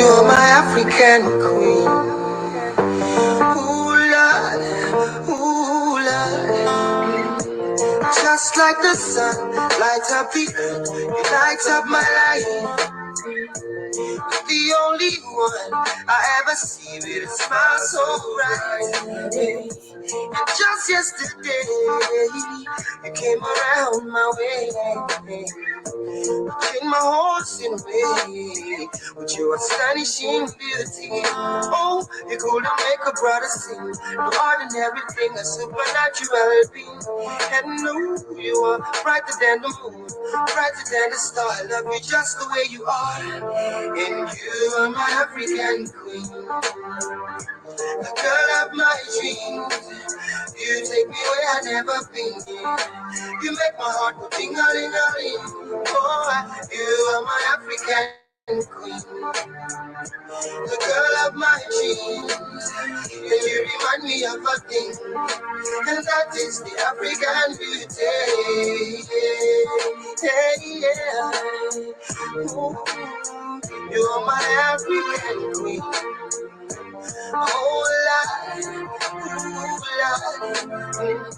You're my African queen. Ooh, Lord, ooh, Lord. Just like the sun, light up the earth, you light up my life. The only one I ever see with a smile so bright. And just yesterday, you came around my way. Take my horse in way with your astonishing beauty. Oh, you couldn't make a brother sing. No ordinary thing, a supernatural being. And no, you are brighter than the moon, brighter than the star. I love you just the way you are. And you are my African queen, the girl of my dreams. You take me where I never been. You make my heart go ting-a-ling-a-ling. Oh, you are my African queen, the girl of my dreams. And you remind me of a thing, and that is the African beauty. Yeah, yeah. Ooh, you are my African queen. Oh, Lord, ooh, Lord.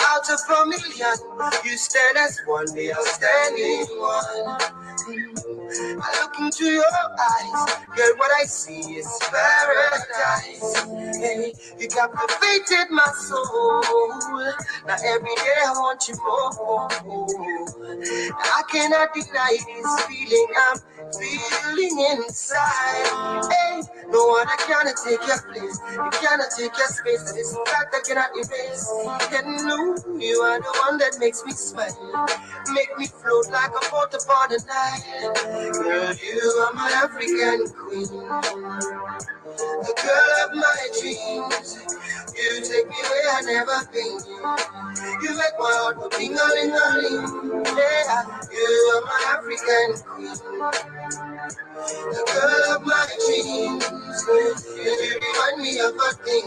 Out of a million, you stand as one, the outstanding one. I look into your eyes, girl, what I see is paradise. Hey, you captivated my soul. Now every day I want you more. I cannot deny this feeling I'm feeling inside. Hey, no one cannot take your place. You cannot take your space. And it's a fact I cannot erase. And no, you are the one that makes me smile. Make me float like a boat upon the Nile. Girl, you are my African queen, the girl of my dreams. You take me where I never been. You make my heart go ting-a-ling-a-ling. Yeah, you are my African queen, the girl of my dreams. You remind me of a thing,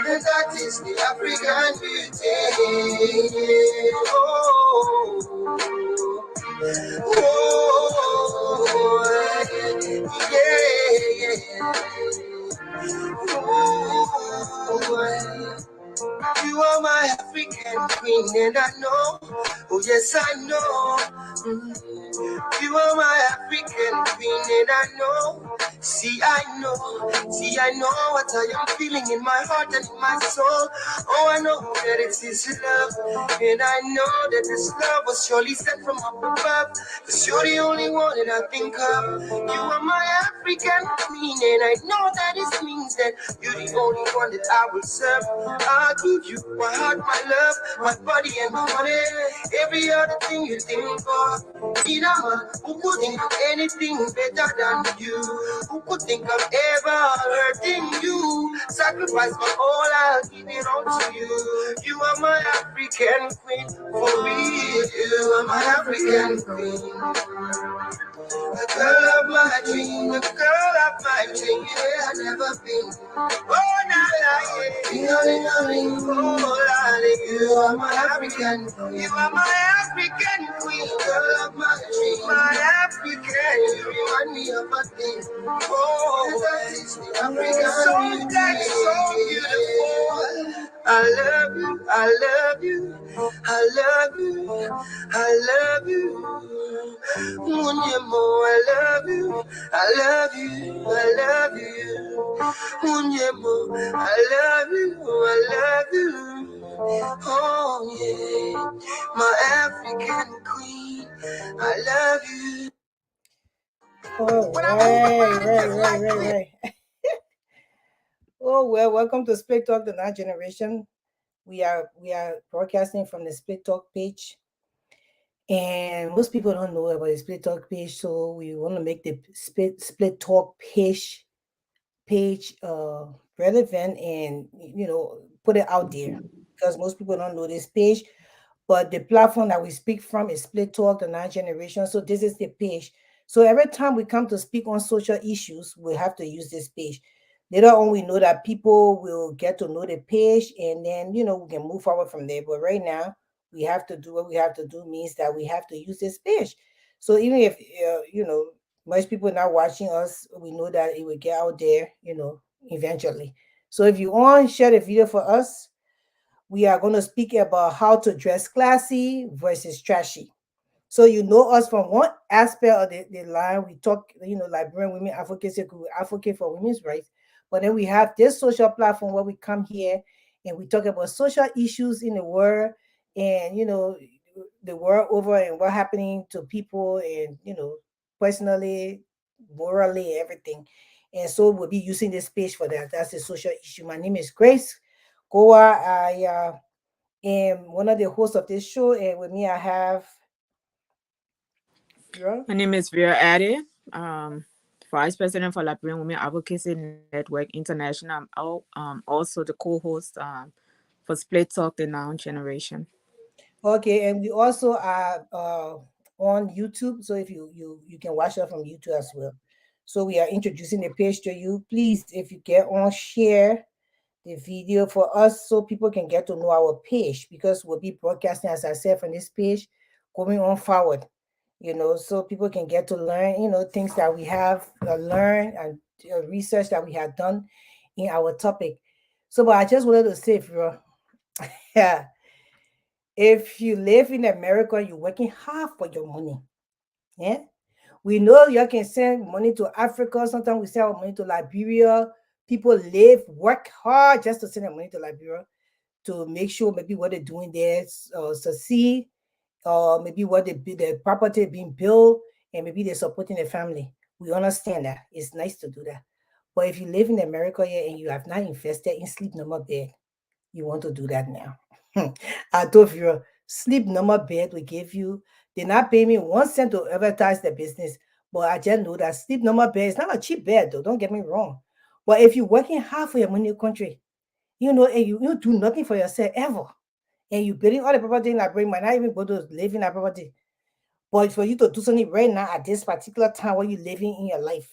and that is the African beauty. Oh, oh, yeah, yeah. Ooh, you are my African queen, and I know, oh yes, I know. You are my African queen, and I know. See, I know what I am feeling in my heart and in my soul. Oh, I know that it's this love, and I know that this love was surely sent from up above. Cause you're the only one that I think of. You are my African queen, and I know that it means that you're the only one that I will serve. I'll give you my heart, my love, my body and my money. Every other thing you think of. Inama, who could think of anything better than you? Who could think of ever hurting you? Sacrifice my all, I'll give it all to you. You are my African queen, for real. You are my African queen. The girl of my dream, the girl of my dream, yeah, I never been. Oh, nah, yeah. Oh, you are my African, you are my African queen, girl of my dream, my African. You remind me of a thing. Oh, that is the African song that's so beautiful. I love you, I love you, I love you, I love you. Munyemo, I love you, I love you, I love you. Munyemo, I love you, I love you. Oh yeah, my African queen, I love you. All right. Oh well, welcome to Split Talk, the Night Generation. We are broadcasting from the Split Talk page, and most people don't know about the Split Talk page, so we want to make the Split Talk page relevant, and put it out there because most people don't know this page. But the platform that we speak from is Split Talk, the Night Generation. So this is the page. So every time we come to speak on social issues, we have to use this page. Later on, we know that people will get to know the page, and then we can move forward from there. But right now, we have to do what we have to do, means that we have to use this page. So even if Most people not watching us, we know that it will get out there, eventually. So if you want, share the video for us. We are going to speak about how to dress classy versus trashy. So you know us from one aspect of the line. We talk, Liberian women advocacy, we advocate for women's rights. But then we have this social platform where we come here and we talk about social issues in the world and the world over and what happening to people and personally, morally, everything. And so we'll be using this page for that. That's a social issue. My name is Grace Goa. I am one of the hosts of this show, and with me I have Vera. My name is Vera Addy, Vice President for Liberian Women Advocacy Network International. Also the co-host for Split Talk, the Now Generation. Okay, and we also are on YouTube, so if you can watch us from YouTube as well. So we are introducing the page to you. Please, if you get on, share the video for us so people can get to know our page because we'll be broadcasting, as I said, from this page going on forward. So people can get to learn, things that we have learned and research that we have done in our topic. So, but I just wanted to say, yeah, if you live in America, you're working hard for your money. Yeah. We know you can send money to Africa. Sometimes we send our money to Liberia. People live, work hard just to send their money to Liberia to make sure maybe what they're doing there succeed, or maybe the property being built, and maybe they're supporting their family. We understand that. It's nice to do that. But if you live in America here and you have not invested in sleep number bed, you want to do that now. I told you, sleep number bed we give you. They're not paying me 1 cent to advertise the business, but I just know that sleep number bed is not a cheap bed, though. Don't get me wrong. But if you're working hard for your money in your country, and you do nothing for yourself ever, and you're building all the property in that brain, might not even go to live in that property. But for you to do something right now at this particular time where you're living in your life,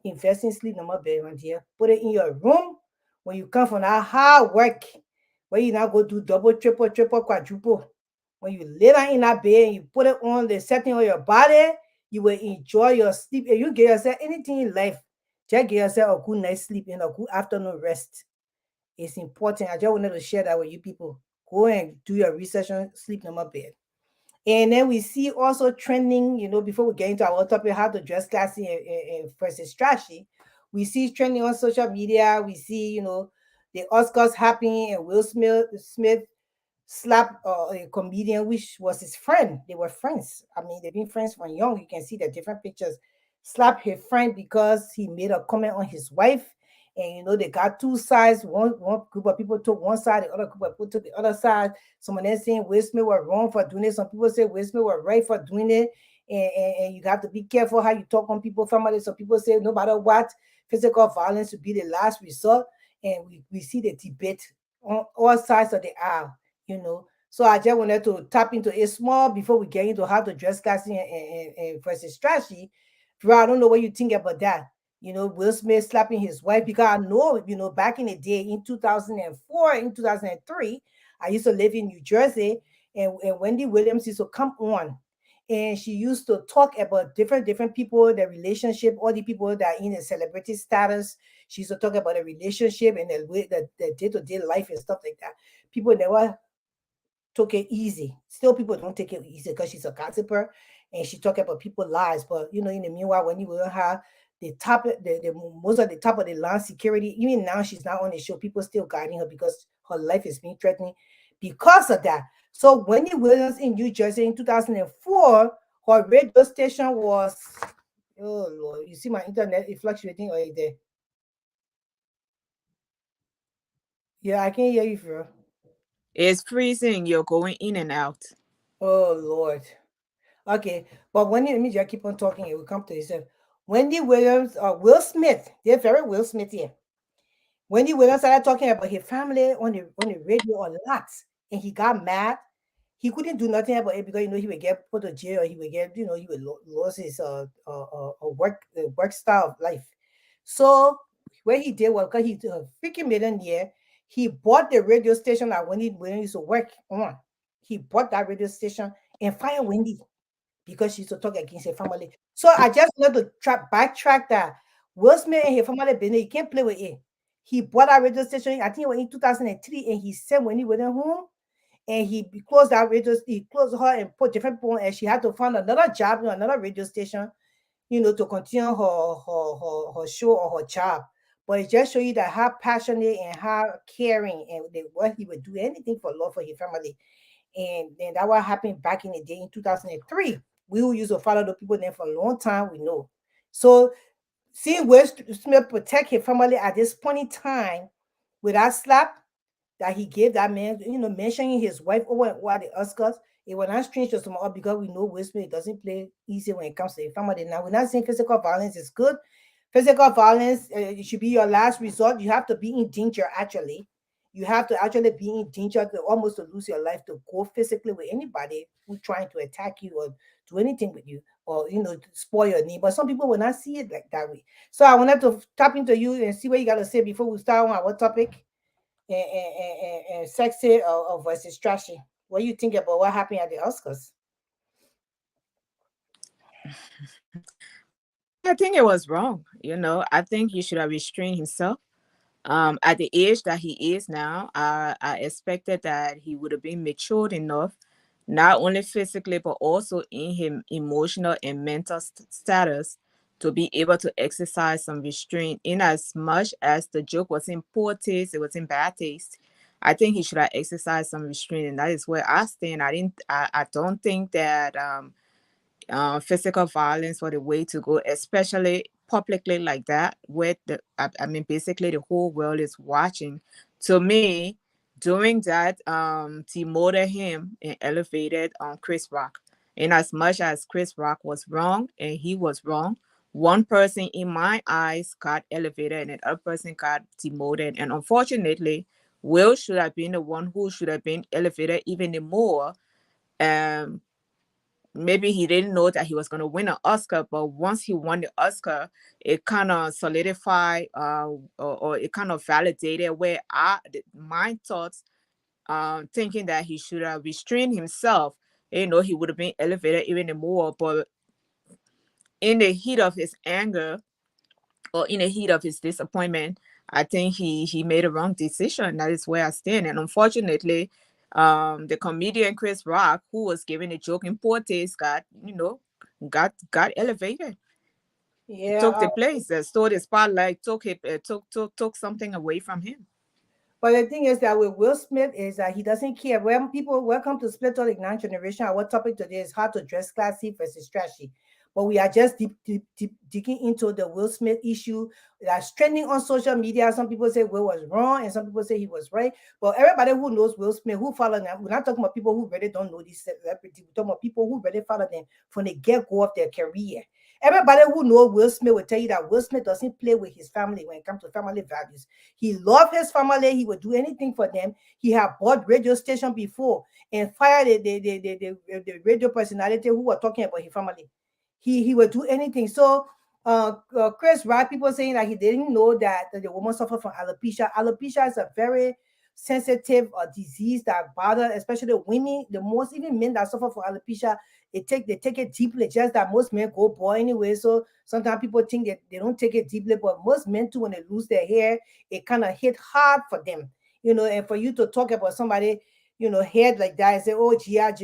invest in sleep number bed, my dear. Put it in your room when you come from that hard work, where you now go do double, triple, quadruple. When you lay down in that bed and you put it on the setting on your body, you will enjoy your sleep. And you get yourself anything in life, just get yourself a good night's sleep and a good afternoon rest. It's important. I just wanted to share that with you people. Go and do your research on sleep number bed. And then we see also trending, before we get into our topic, how to dress classy versus trashy. We see trending on social media. We see, the Oscars happening and Will Smith slapped a comedian, which was his friend. They were friends. I mean, they've been friends from young. You can see the different pictures. Slapped his friend because he made a comment on his wife. And they got two sides. One group of people took one side, the other group of people took the other side. Some of them saying Will Smith was wrong for doing it. Some people say Will Smith was right for doing it. And you have to be careful how you talk on people, family. Some people say no matter what, physical violence would be the last resort. And we see the debate on all sides of the aisle. So I just wanted to tap into it small before we get into how to dress classy and versus trashy. Bro, I don't know what you think about that. Will Smith slapping his wife, because I know, back in the day in 2004, in 2003, I used to live in New Jersey, and Wendy Williams used to come on. And she used to talk about different people, their relationship, all the people that are in a celebrity status. She used to talk about a relationship and the way that the day-to-day life and stuff like that. People never took it easy. Still, people don't take it easy because she's a gossiper and she talk about people's lives. But in the meanwhile, when you will have the most of the top of the line security, even now she's not on the show. People still guiding her because her life is being threatened because of that. So Wendy Williams in New Jersey in 2004, her radio station was, oh Lord, you see my internet is fluctuating right there. Yeah, I can hear you, Phil. It's freezing. You're going in and out. Oh Lord. Okay, but let me just keep on talking. It will come to itself. Wendy Williams, Will Smith, they're very Will Smith here. Wendy Williams started talking about his family on the radio a lot, and he got mad. He couldn't do nothing about it because he would get put to jail. He would get he would lose his work style of life. So what he did was, because he's a freaking millionaire, he bought the radio station that Wendy used to work on. He bought that radio station and fired Wendy because she used to talk against her family. So I just wanted to backtrack that Will Smith and his family business, you can't play with it. He bought that radio station, I think it was in 2003, and he said when he went home, and he closed that radio, he closed her and put different people, and she had to find another job, another radio station, to continue her show or her job. But it just show you that how passionate and how caring and what he would do anything for love for his family. And then that what happened back in the day in 2003. We who used to follow the people there for a long time, we know. So seeing Will Smith protect his family at this point in time with that slap that he gave that man, mentioning his wife over and over the Oscars, it was not strange to some of us because we know Will Smith doesn't play easy when it comes to the family. Now, we're not saying physical violence is good. Physical violence, it should be your last resort. You have to be in danger, actually. You have to actually be in danger to almost to lose your life to go physically with anybody who's trying to attack you or do anything with you or, to spoil your name. But some people will not see it like that way. So I wanted to tap into you and see what you got to say before we start on our topic and sexy or versus trashy. What do you think about what happened at the Oscars? I think it was wrong. I think he should have restrained himself. At the age that he is now, I expected that he would have been matured enough, not only physically but also in him emotional and mental status, to be able to exercise some restraint. In as much as the joke was in poor taste, it was in bad taste. I think he should have exercised some restraint, and that is where I stand. I don't think that physical violence was the way to go, especially publicly like that, with I mean, basically the whole world is watching. To me, doing that demoted him and elevated Chris Rock. In as much as Chris Rock was wrong and he was wrong, one person in my eyes got elevated and the other person got demoted. And unfortunately, Will should have been the one who should have been elevated even more. Um, Maybe he didn't know that he was going to win an Oscar, but once he won the Oscar, it kind of solidified or it kind of validated where my thoughts, thinking that he should have restrained himself. He would have been elevated even more. But in the heat of his anger or in the heat of his disappointment, I think he made a wrong decision. That is where I stand. And unfortunately, the comedian Chris Rock, who was giving a joke in poor taste, got elevated, Yeah, took the place, stole the spotlight, took something away from him. but the thing is that with Will Smith is that he doesn't care. When people welcome to Split All Ignite Generation, our topic today is how to dress classy versus trashy. But we are just deep digging into the Will Smith issue that's trending on social media. Some people say Will was wrong, and some people say he was right. But everybody who knows Will Smith, who follow them, we're not talking about people who really don't know these celebrities. We're talking about people who really follow them from the get go of their career. Everybody who knows Will Smith will tell you that Will Smith doesn't play with his family when it comes to family values. He loved his family. He would do anything for them. He had bought radio station before and fired the radio personality who were talking about his family. He would do anything. So Chris Rock, people saying that he didn't know that the woman suffered from alopecia. Alopecia is a very sensitive disease that bother, especially women. The most even men that suffer from alopecia, they take it deeply. Just that most men go bald anyway. So sometimes people think that they don't take it deeply, but most men too, when they lose their hair, it kind of hit hard for them. And for you to talk about somebody, head like that and say, oh, Gia.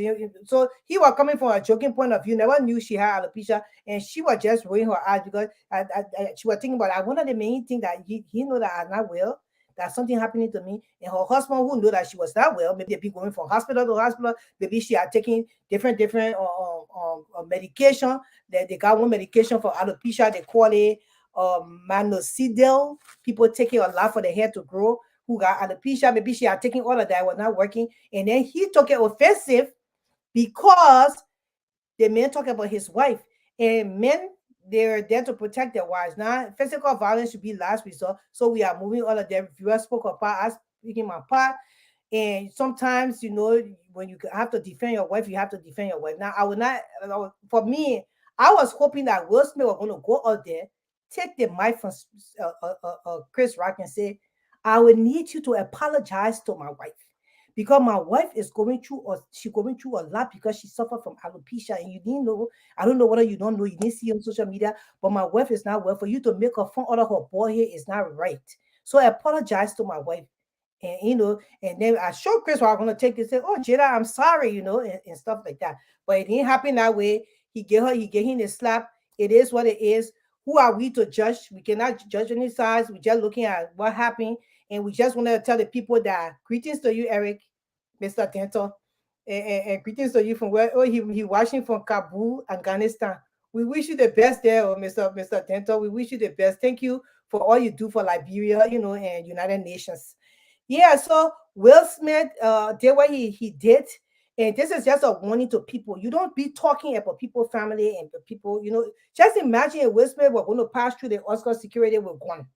So he was coming from a joking point of view, never knew she had alopecia, and she was just rolling her eyes because she was thinking about, I one of the main things that he know that I'm not well, that something happening to me, and her husband who knew that she was not well, maybe they be going from hospital to hospital, maybe she had taken different medication. They got one medication for alopecia, they call it minoxidil. People take it a lot for the hair to grow, who got alopecia. Maybe she had taken all of that, was not working. And then he took it offensive because the man talking about his wife. And men, they're there to protect their wives. Now, physical violence should be last resort. So we are moving all of them. Viewers spoke apart, I speaking my part. And sometimes, when you have to defend your wife, you have to defend your wife. Now, for me, I was hoping that Will Smith was going to go out there, take the mic from Chris Rock and say, I will need you to apologize to my wife because my wife is going through, or she going through a lot because she suffered from alopecia, and you didn't know. I don't know whether you don't know, you didn't see on social media, but my wife is not well. For you to make her fun out of her bald hair is not right. So I apologize to my wife. And and then I showed Chris how I'm gonna take this. Say, oh Jada, I'm sorry, and stuff like that. But it didn't happen that way. He gave him a slap. It is what it is. Who are we to judge? We cannot judge any sides. We're just looking at what happened. And we just want to tell the people that greetings to you, Eric, Mr. Tento. And greetings to you from where, oh, he watching from Kabul, Afghanistan. We wish you the best there, oh, Mr. Tento. We wish you the best. Thank you for all you do for Liberia, and United Nations. Yeah, so Will Smith did what he did. And this is just a warning to people. You don't be talking about people, family, and the people, just imagine if Will Smith were going to pass through the Oscar security with gun.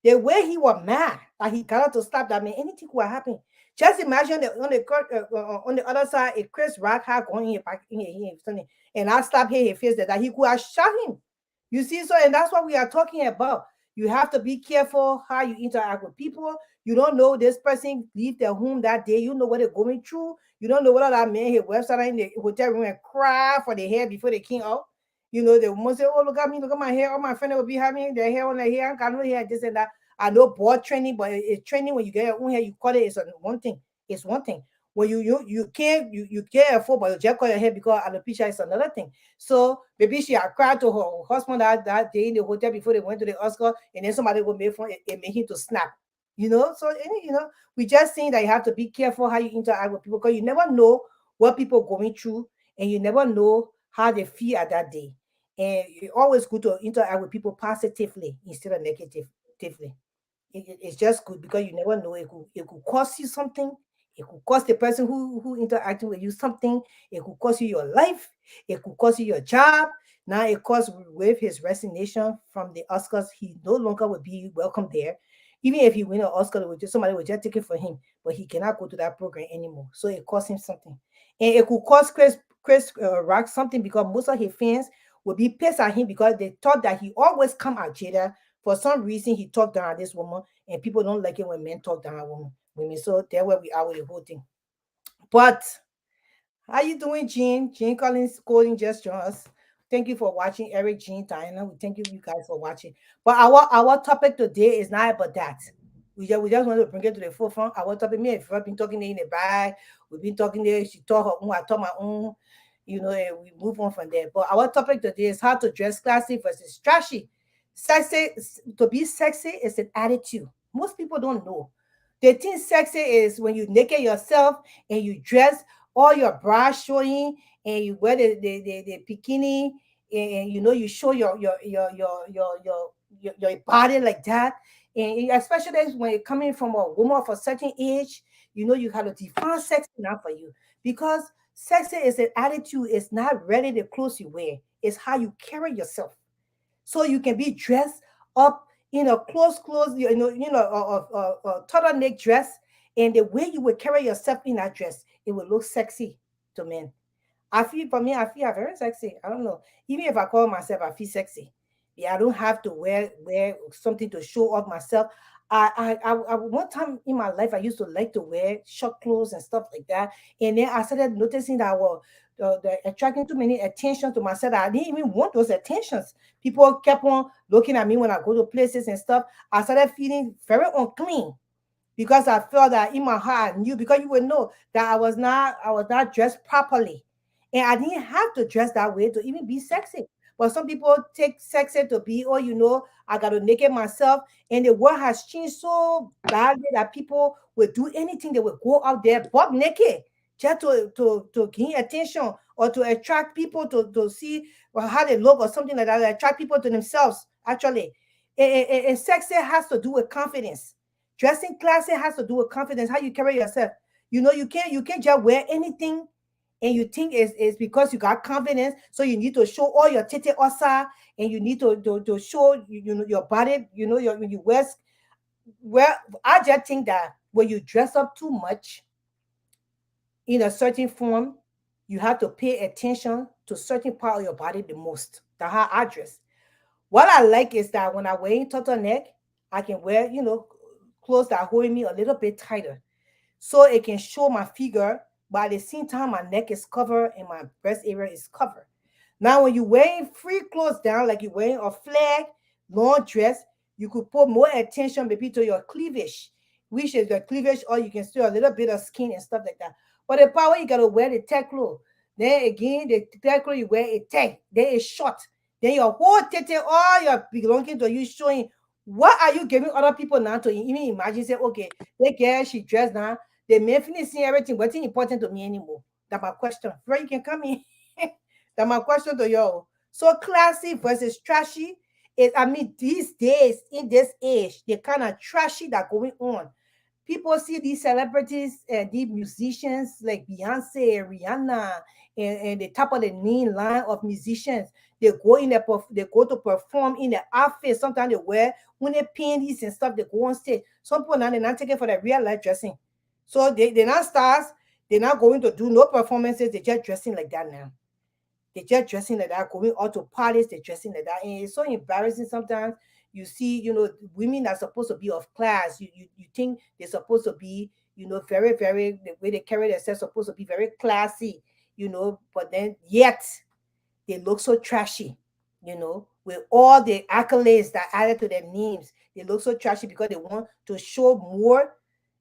The way he was mad that he got to stop that man, anything could happen. Just imagine that on the other side, if Chris Rock had gone in back in here, and I slapped him in his face that he could have shot him. You see, so and that's what we are talking about. You have to be careful how you interact with people. You don't know this person leave their home that day. You know what they're going through. You don't know whether that man his website in the hotel room and cry for the hair before they came out. They must say, "Oh, look at me, look at my hair." All my friends will be having their hair on their hair. I got no hair, this and that. I know board training, but it's training when you get your own hair. You cut it. It's one thing. It's one thing. When you can't afford, but you just cut your hair because alopecia is another thing. So maybe she had cried to her husband that day in the hotel before they went to the Oscar, and then somebody will make fun. It made him to snap. So we just saying that you have to be careful how you interact with people because you never know what people are going through, and you never know how they feel at that day. And it's always good to interact with people positively instead of negatively. It's just good because you never know, it could cost you something. It could cost the person who interacting with you something. It could cost you your life. It could cost you your job. Now it costs with his resignation from the Oscars. He no longer will be welcome there. Even if he win an Oscar, somebody will just take it for him, but he cannot go to that program anymore. So it cost him something, and it could cost Chris Rock something because most of his fans will be pissed at him because they thought that he always come at Jada. For some reason, he talked down at this woman, and people don't like it when men talk down at women. So there where we are with the whole thing. But how you doing, Jean? Jean Collins Coding just joined us. Thank you for watching, Eric, Jean, Diana. We thank you guys for watching. But our topic today is not about that. We just want to bring it to the forefront. Our topic, me and I've been talking there in the back. We've been talking there. She taught her own, I taught my own. And we move on from there. But our topic today is how to dress classy versus trashy. Sexy, to be sexy is an attitude. Most people don't know. They think sexy is when you naked yourself and you dress all your bra showing and you wear the bikini, and you show your body like that. And especially when you're coming from a woman of a certain age, you have to define sexy now for you, because sexy is an attitude. It's not really the clothes you wear, it's how you carry yourself. So you can be dressed up in a clothes, a turtleneck dress, and the way you would carry yourself in that dress, it will look sexy to men. I feel, for me, I feel I'm very sexy. I don't know. Even if I call myself, I feel sexy. Yeah, I don't have to wear something to show off myself. One time in my life, I used to like to wear short clothes and stuff like that. And then I started noticing that I was attracting too many attention to myself. I didn't even want those attentions. People kept on looking at me when I go to places and stuff. I started feeling very unclean because I felt that in my heart I knew, because you would know that I was not dressed properly. And I didn't have to dress that way to even be sexy. But some people take sexy to be, oh, I gotta naked myself. And the world has changed so badly that people will do anything. They will go out there butt naked just to gain attention or to attract people to see how they look or something like that, to attract people to themselves, actually. And sexy has to do with confidence. Dressing classy has to do with confidence, how you carry yourself. You can't just wear anything and you think it's because you got confidence. So you need to show all your tete osa, and you need to show your body, when you wear. Well, I just think that when you dress up too much in a certain form, you have to pay attention to certain part of your body the most. That's how I dress. What I like is that when I wear turtleneck, I can wear, clothes that hold me a little bit tighter. so it can show my figure, but at the same time my neck is covered and my breast area is covered. Now, when you're wearing free clothes down, like you're wearing a flag, long dress, you could put more attention maybe to your cleavage, which is your cleavage, or you can still a little bit of skin and stuff like that. But the power you gotta wear the tech clothes. Then again, the tech clothes you wear it tech, then it's short. Then your whole tete, all your belonging to you showing. What are you giving other people now to even imagine? Say, okay, that girl, she dressed now. The men finish seeing everything, but it's important to me anymore. That's my question. Where you can come in. That's my question to you. So classy versus trashy is, I mean, these days in this age, the kind of trashy that going on. People see these celebrities and these musicians like Beyonce, Rihanna, and the top of the name line of musicians. They go in there, they go to perform in the outfit. Sometimes they wear when they panties and stuff. They go on stage. Some people now they're not taking for the real life dressing. So they're not stars. They're not going to do no performances. They're just dressing like that now. They're just dressing like that, going out to parties, they're dressing like that. And it's so embarrassing sometimes. You see, women are supposed to be of class. You think they're supposed to be, very, very, the way they carry themselves supposed to be very classy, but then yet they look so trashy, with all the accolades that added to their names. They look so trashy because they want to show more,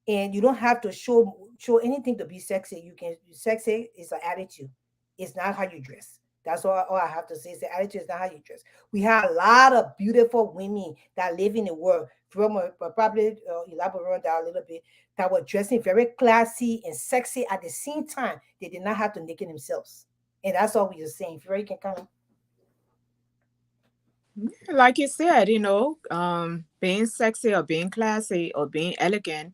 and you don't have to show anything to be sexy. You can sexy is an attitude. It's not how you dress. That's all I have to say. Is the attitude is not how you dress. We have a lot of beautiful women that live in the world. From probably elaborate on that a little bit. That were dressing very classy and sexy at the same time. They did not have to naked themselves, and that's all we are saying. If you can come. Like you said, being sexy or being classy or being elegant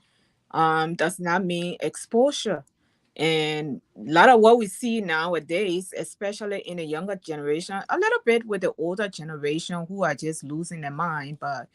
does not mean exposure. And a lot of what we see nowadays, especially in the younger generation, a little bit with the older generation who are just losing their mind, but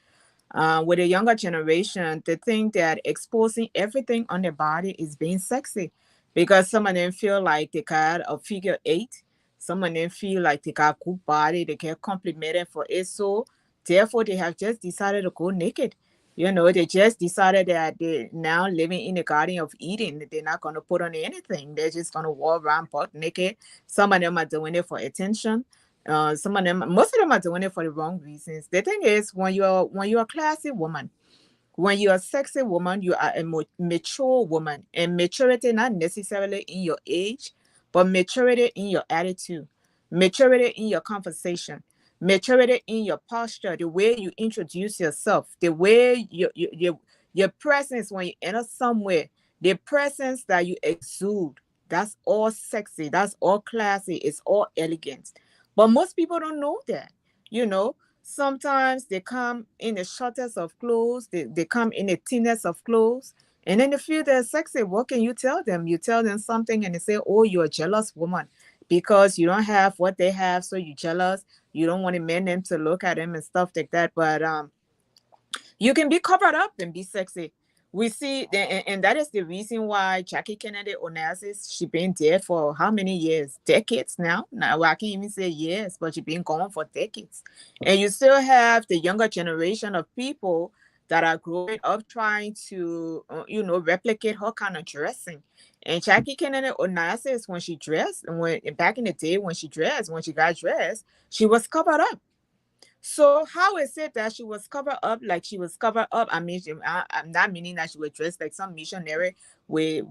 with the younger generation, they think that exposing everything on their body is being sexy because some of them feel like they got a figure eight. Some of them feel like they got good body, they get complimented for it. So therefore, they have just decided to go naked. They just decided that they're now living in the Garden of Eden. They're not going to put on anything. They're just going to walk around butt naked. Some of them are doing it for attention. Some of them, most of them are doing it for the wrong reasons. The thing is, when you're a classy woman, when you're a sexy woman, you are a mature woman, and maturity not necessarily in your age, but maturity in your attitude, maturity in your conversation, maturity in your posture, the way you introduce yourself, the way your presence when you enter somewhere, the presence that you exude. That's all sexy. That's all classy. It's all elegant. But most people don't know that. You know, sometimes they come in the shortest of clothes, they come in the thinnest of clothes, and then they feel they're sexy. What can you tell them? You tell them something and they say, oh, you're a jealous woman because you don't have what they have, so you're jealous. You don't want to men them to look at them and stuff like that. But you can be covered up and be sexy. We see, and that is the reason why Jackie Kennedy Onassis, she been dead for how many years? Decades now. Now I can't even say years, but she been gone for decades. And you still have the younger generation of people that are growing up trying to, replicate her kind of dressing. And Jackie Kennedy Onassis, when she dressed, and when back in the day when she got dressed, she was covered up. So how is it that she was covered up like she was covered up? I mean, I'm not meaning that she was dressed like some missionary with,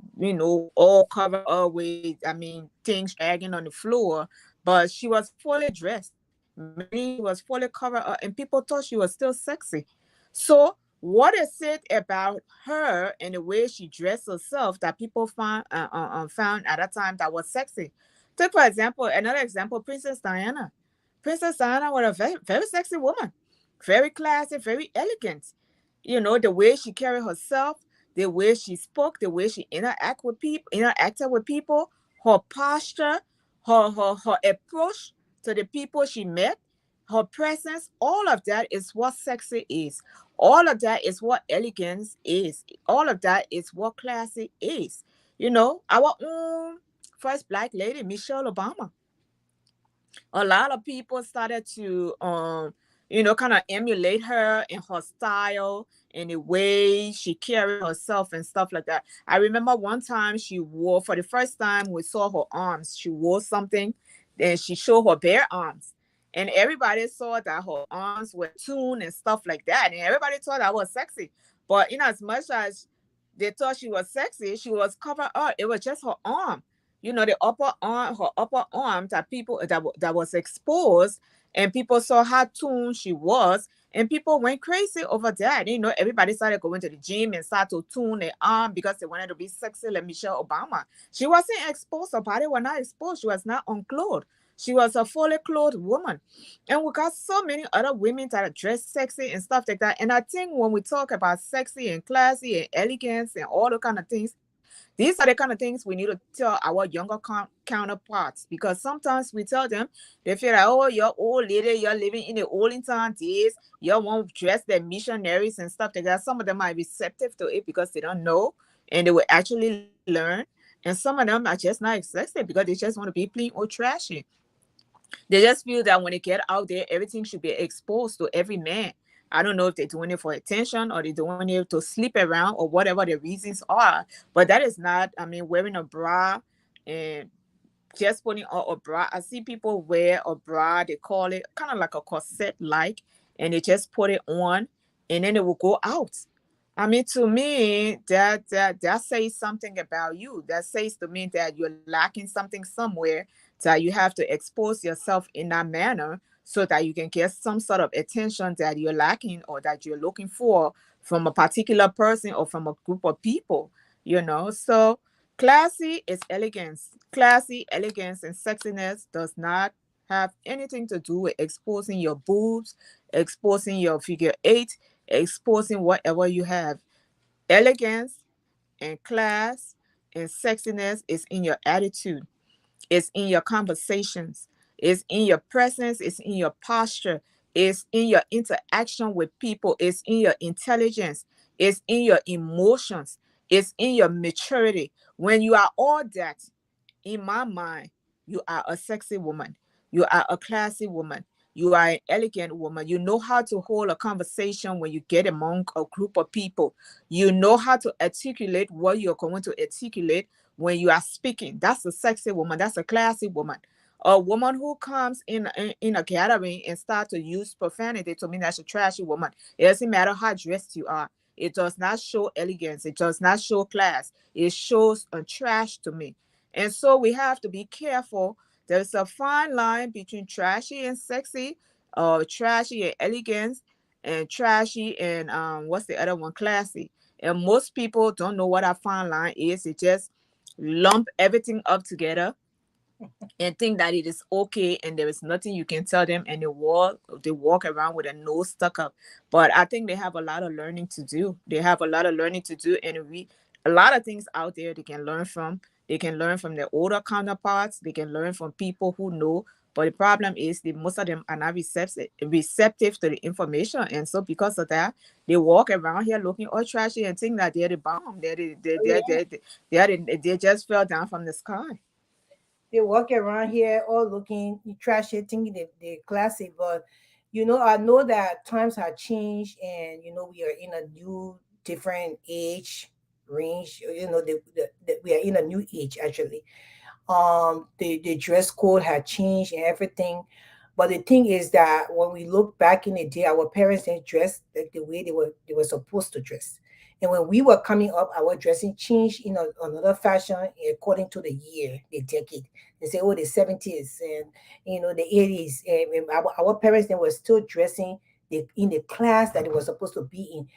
all covered up with, I mean, things dragging on the floor, but she was fully dressed. Meaning she was fully covered up and people thought she was still sexy. So what is it about her and the way she dressed herself that people found at that time that was sexy? Take for example, another example, Princess Diana. Princess Diana was a very, very sexy woman, very classy, very elegant. The way she carried herself, the way she spoke, the way she interacted with people, her posture, her approach to the people she met, her presence, all of that is what sexy is. All of that is what elegance is. All of that is what classy is. Our own first black lady, Michelle Obama, a lot of people started to kind of emulate her in her style and the way she carried herself and stuff like that. I remember one time she wore, for the first time we saw her arms, she wore something, and she showed her bare arms. And everybody saw that her arms were tuned and stuff like that. And everybody thought that was sexy. But in as much as they thought she was sexy, she was covered up. It was just her arm, the upper arm, her upper arm that people that was exposed, and people saw how tuned she was, and people went crazy over that. Everybody started going to the gym and started to tune their arm because they wanted to be sexy like Michelle Obama. She wasn't exposed. Her body was not exposed. She was not unclothed. She was a fully clothed woman. And we got so many other women that are dressed sexy and stuff like that. And I think when we talk about sexy and classy and elegance and all the kind of things, these are the kind of things we need to tell our younger counterparts, because sometimes we tell them, they feel like, oh, you're old lady, you're living in the olden time days, you won't dress the missionaries and stuff like that. Some of them are receptive to it because they don't know and they will actually learn. And some of them are just not excited because they just want to be plain or trashy. They just feel that when they get out there, everything should be exposed to every man. I don't know if they're doing it for attention or they're doing it to sleep around or whatever the reasons are. But that is not, I mean, wearing a bra and just putting on a bra. I see people wear a bra, they call it kind of like a corset like, and they just put it on and then it will go out. I mean, to me, that says something about you. That says to me that you're lacking something somewhere, that you have to expose yourself in that manner so that you can get some sort of attention that you're lacking or that you're looking for from a particular person or from a group of people. So classy is elegance. Classy, elegance, and sexiness does not have anything to do with exposing your boobs, exposing your figure eight, exposing whatever you have. Elegance and class and sexiness is in your attitude, it's in your conversations, it's in your presence, it's in your posture, it's in your interaction with people, it's in your intelligence, it's in your emotions, it's in your maturity. When you are all that, in my mind, you are a sexy woman. You are a classy woman. You are an elegant woman. You know how to hold a conversation when you get among a group of people. You know how to articulate what you're going to articulate when you are speaking. That's a sexy woman. That's a classy woman. A woman who comes in a gathering and start to use profanity, to me, that's a trashy woman. It doesn't matter how dressed you are. It does not show elegance. It does not show class. It shows a trash to me. And so we have to be careful. There's a fine line between trashy and sexy, trashy and elegance, and trashy and what's the other one? Classy. And most people don't know what that fine line is. They just lump everything up together and think that it is okay and there is nothing you can tell them, and they walk around with a nose stuck up. But I think they have a lot of learning to do. They have a lot of learning to do, and a lot of things out there they can learn from. They can learn from their older counterparts. They can learn from people who know. But the problem is that most of them are not receptive to the information, and so because of that, they walk around here looking all trashy and think that they're the bomb. They just fell down from the sky. They walk around here all looking trashy, thinking they're classy. But I know that times have changed, and we are in a new, different age range. We are in a new age actually. The dress code had changed and everything. But the thing is that when we look back in the day, our parents didn't dress like the way they were supposed to dress. And when we were coming up, our dressing changed in another fashion according to the year, the decade. They say, oh, the 70s and the 80s. And our parents, they were still dressing in the class that they were supposed to be in.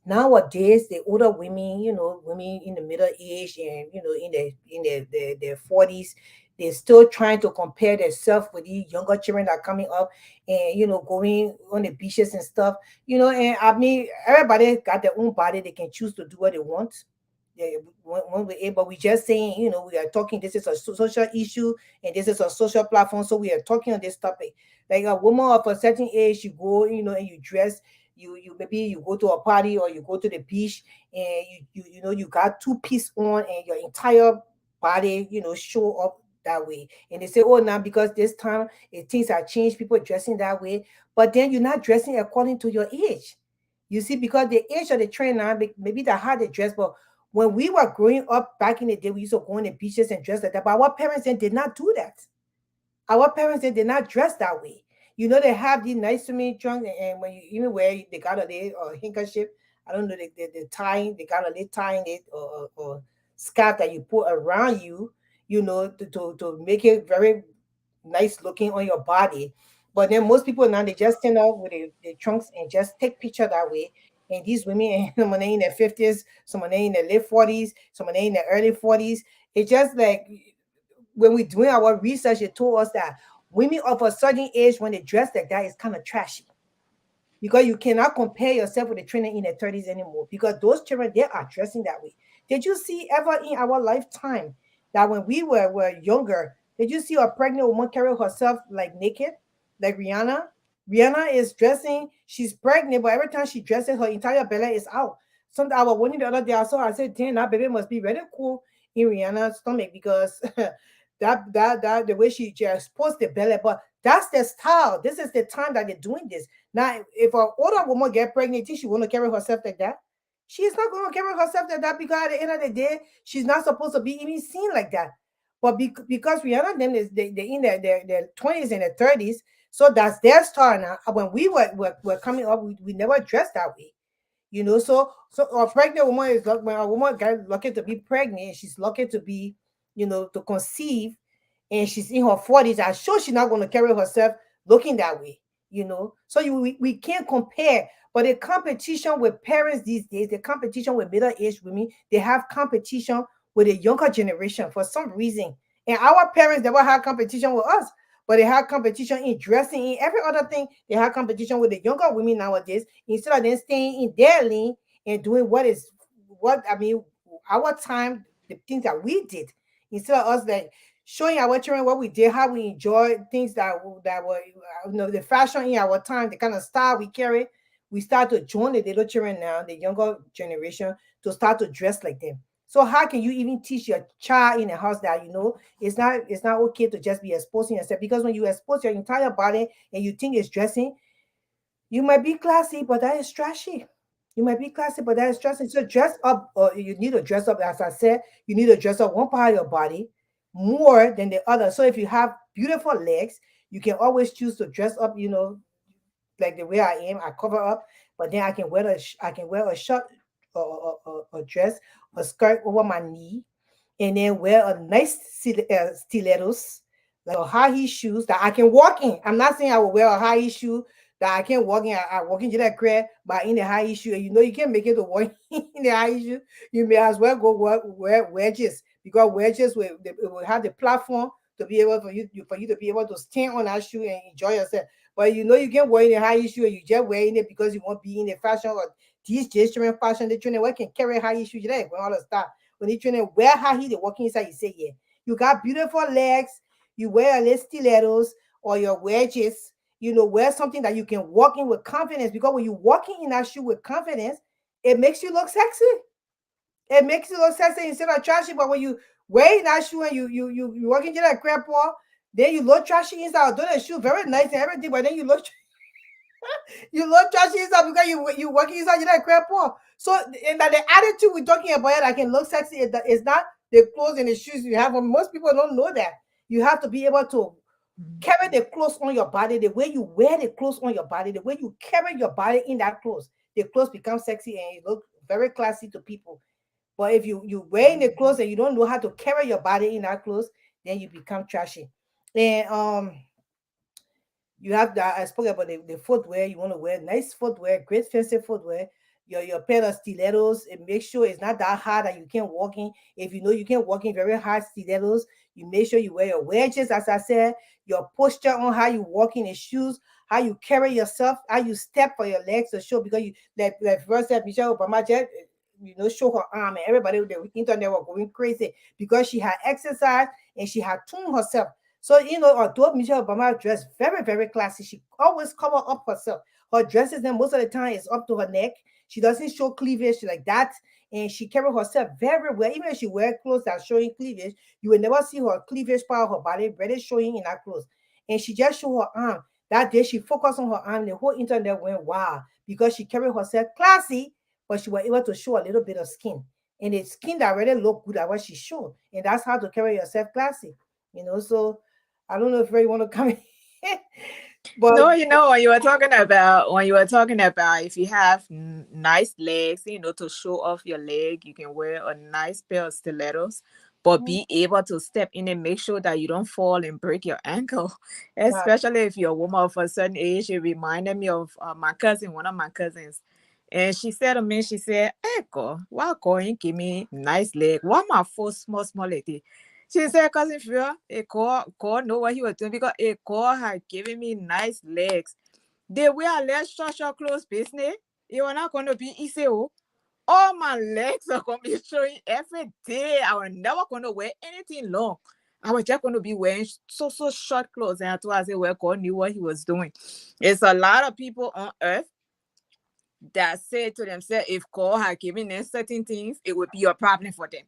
Nowadays, the older women, women in the middle age and in their 40s, they're still trying to compare themselves with these younger children that are coming up and going on the beaches and stuff. And I mean, everybody got their own body, they can choose to do what they want. Yeah, when we're able, we just saying, we are talking, this is a social issue and this is a social platform, so we are talking on this topic. Like a woman of a certain age, you go, and you dress, you maybe you go to a party or you go to the beach, and you got two-piece on and your entire body show up that way. And they say, oh, now because this time things have changed, people dressing that way. But then you're not dressing according to your age. You see, because the age of the trend now, maybe the how they dress, but when we were growing up back in the day, we used to go on the beaches and dress like that. But our parents then did not do that. Our parents they did not dress that way. You know, they have these nice swimming trunks, and when you even wear they got a little handkerchief, I don't know, the tying, they got a little tying it or scarf that you put around you, you know, to make it very nice looking on your body. But then most people now they just stand up with the trunks and just take picture that way. And these women, some are in their 50s, some are in their late 40s, some are in their early 40s. It's just like when we're doing our research, it told us that women of a certain age, when they dress like that, is kind of trashy because you cannot compare yourself with the trainer in their 30s anymore because those children they are dressing that way. Did you see ever in our lifetime that when we were younger, did you see a pregnant woman carry herself like naked, like Rihanna? Rihanna is dressing, she's pregnant, but every time she dresses, her entire belly is out. Something I was wondering the other day, I saw, I said, damn, that baby must be really cool in Rihanna's stomach because the way she just posts the belly, but that's the style. This is the time that they're doing this. Now, if an older woman get pregnant, think she want to carry herself like that? She's not going to carry herself like that because at the end of the day, she's not supposed to be even seen like that. But because Rihanna them is they in their 20s and their 30s, so that's their style now. When we were coming up, we never dressed that way. You know, so a pregnant woman is when a woman got lucky to be pregnant, she's lucky to be, you know, to conceive, and she's in her 40s. I'm sure she's not going to carry herself looking that way, you know. So we can't compare. But the competition with parents these days, the competition with middle-aged women, they have competition with the younger generation for some reason. And our parents never had competition with us, but they have competition in dressing, in every other thing. They have competition with the younger women nowadays instead of them staying in their lane and doing what I mean, our time, the things that we did, instead of us like showing our children what we did, how we enjoyed things that were the fashion in our time, the kind of style we carry. We start to join the little children now, the younger generation, to start to dress like them. So how can you even teach your child in a house that it's not okay to just be exposing yourself? Because when you expose your entire body and you think it's dressing, you might be classy, but that is trashy. You might be classy, but that is trashy. So dress up, or you need to dress up. As I said, you need to dress up one part of your body more than the other. So if you have beautiful legs, you can always choose to dress up. You know, like the way I am, I cover up, but then I can wear a shirt or a dress, a skirt over my knee, and then wear a nice stilettos, like a high heel shoes that I can walk in. I'm not saying I will wear a high heel shoe that I can't walk in. I walk into that crib, but in the high heel shoe, and you know you can't make it to walk in the high heel shoe. You may as well go wear wedges because wedges will have the platform to be able for you to be able to stand on that shoe and enjoy yourself. But you know you can't wear in the high heel shoe and you just wearing it because you want to be in the fashion or these children fashion. The children can carry high heel shoes today when all the stuff. When they trying to wear high heel, they walking inside, you say, yeah. You got beautiful legs, you wear a little stilettos or your wedges, wear something that you can walk in with confidence. Because when you walking in that shoe with confidence, it makes you look sexy. It makes you look sexy instead of trashy. But when you wear that shoe and you walk into that crap wall, then you look trashy inside. Although the shoe very nice and everything, but then you look trashy inside because you working inside that crap wall. So and that the attitude we're talking about that can look sexy is not the clothes and the shoes you have. Most people don't know that. You have to be able to carry the clothes on your body, the way you wear the clothes on your body, the way you carry your body in that clothes. The clothes become sexy and you look very classy to people. But if you wearing the clothes and you don't know how to carry your body in that clothes, then you become trashy. And you have that. I spoke about the footwear. You want to wear nice footwear, great fancy footwear. Your pair of stilettos, and make sure it's not that hard that you can't walk in. If you know you can't walk in very hard stilettos, you make sure you wear your wedges, as I said, your posture on how you walk in the shoes, how you carry yourself, how you step for your legs to show. Because you like first said Michelle Obama just show her arm, and everybody the internet were going crazy because she had exercise and she had tuned herself. So, although Michelle Obama dressed very, very classy, she always cover up herself. Her dresses, then most of the time, is up to her neck. She doesn't show cleavage like that. And she carry herself very well. Even if she wear clothes that showing cleavage, you will never see her cleavage part of her body really showing in her clothes. And she just show her arm. That day she focused on her arm, the whole internet went wow because she carried herself classy, but she was able to show a little bit of skin. And the skin that really looked good at what she showed. And that's how to carry yourself classy. So I don't know if you want to come in. But No, when you were talking about if you have nice legs, to show off your leg, you can wear a nice pair of stilettos, but be able to step in and make sure that you don't fall and break your ankle. uh, Especially if you're a woman of a certain age. It reminded me of my cousin, one of my cousins. And she said to me, she said, "Hey, girl, why girl you give me nice leg? Why my foot small, small like this?" She said, "Cousin Phil, a call know what he was doing because a call had given me nice legs. The way I let short clothes business, it was not going to be easy. Oh. All my legs are going to be showing every day. I was never going to wear anything long. I was just going to be wearing so short clothes." And I told her, I said, well, God knew what he was doing. It's a lot of people on earth that say to themselves, if God had given them certain things, it would be a problem for them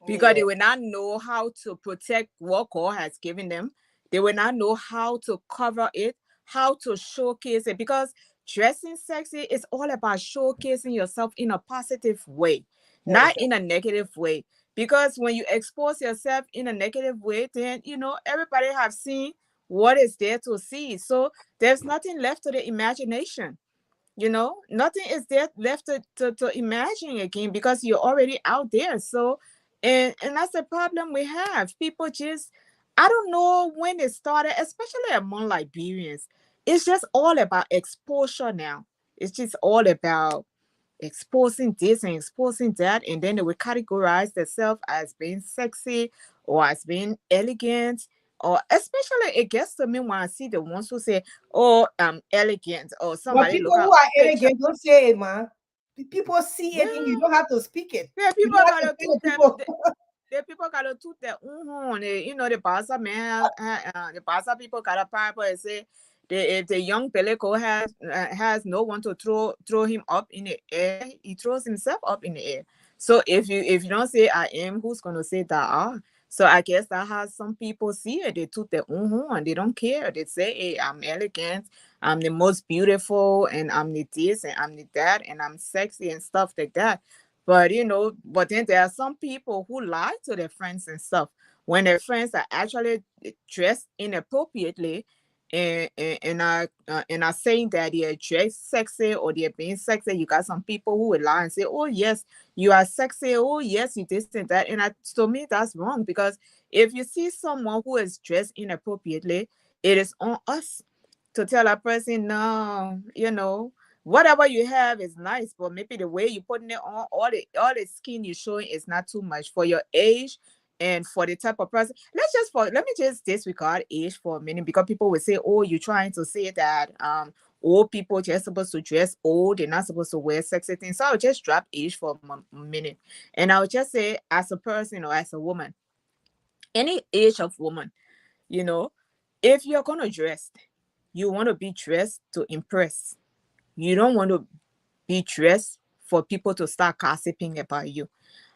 because yeah, they will not know how to protect what God has given them. They will not know how to cover it, how to showcase it, because dressing sexy is all about showcasing yourself in a positive way, not exactly. in a negative way. Because when you expose yourself in a negative way, then everybody have seen what is there to see. So there's nothing left to the imagination. Nothing is there left to imagine again because you're already out there. So and that's the problem we have. People just, I don't know when it started, especially among Liberians. It's just all about exposure now. It's just all about exposing this and exposing that, and then they will categorize themselves as being sexy or as being elegant. Or especially it gets to me when I see the ones who say, "Oh, I'm elegant," or But somebody people look who at are picture. elegant don't say it, man. People see it and you Well, don't have to speak it. yeah, You people don't have to gotta tell the toot them. people. The people gotta toot their own horn. The Basa man, the Basa people gotta pipe and say, if the young Peleco has no one to throw him up in the air, he throws himself up in the air. So if you don't say I am, who's gonna say that are? So I guess that how some people see it. They toot their own horn. They don't care. They say, "Hey, I'm elegant. I'm the most beautiful, and I'm the this, and I'm the that, and I'm sexy and stuff like that." But then there are some people who lie to their friends and stuff when their friends are actually dressed inappropriately, and are saying that they're dressed sexy or they're being sexy. You got some people who will lie and say, "Oh yes, you are sexy. Oh yes, you this and that." To me, that's wrong because if you see someone who is dressed inappropriately, it is on us to tell a person, no, whatever you have is nice, but maybe the way you're putting it on, all the skin you're showing is not too much for your age and for the type of person. Let me just disregard age for a minute because people will say, "Oh, you're trying to say that old people just supposed to dress old, they're not supposed to wear sexy things." So I'll just drop age for a minute, and I'll just say, as a person or as a woman, any age of woman, you know, if you're gonna dress, you want to be dressed to impress. You don't want to be dressed for people to start gossiping about you.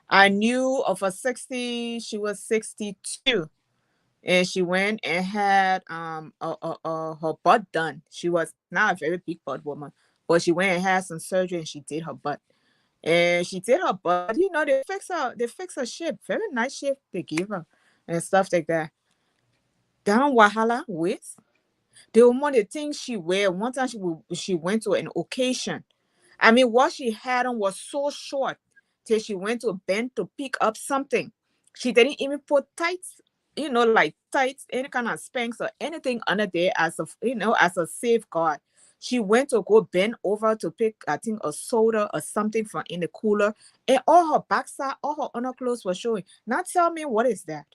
I knew of a 60, she was 62, and she went and had her butt done. She was not a very big butt woman, but she went and had some surgery and she did her butt. And she did her butt, but they fix her shape, very nice shape they gave her and stuff like that. Down Wahala with the woman, the things she wear. One time she went to an occasion. I mean, what she had on was so short till she went to bend to pick up something. She didn't even put tights, like tights, any kind of spanks or anything under there as a safeguard. She went to go bend over to pick, I think, a soda or something from in the cooler, and all her backside, all her underclothes were showing. Now tell me, what is that?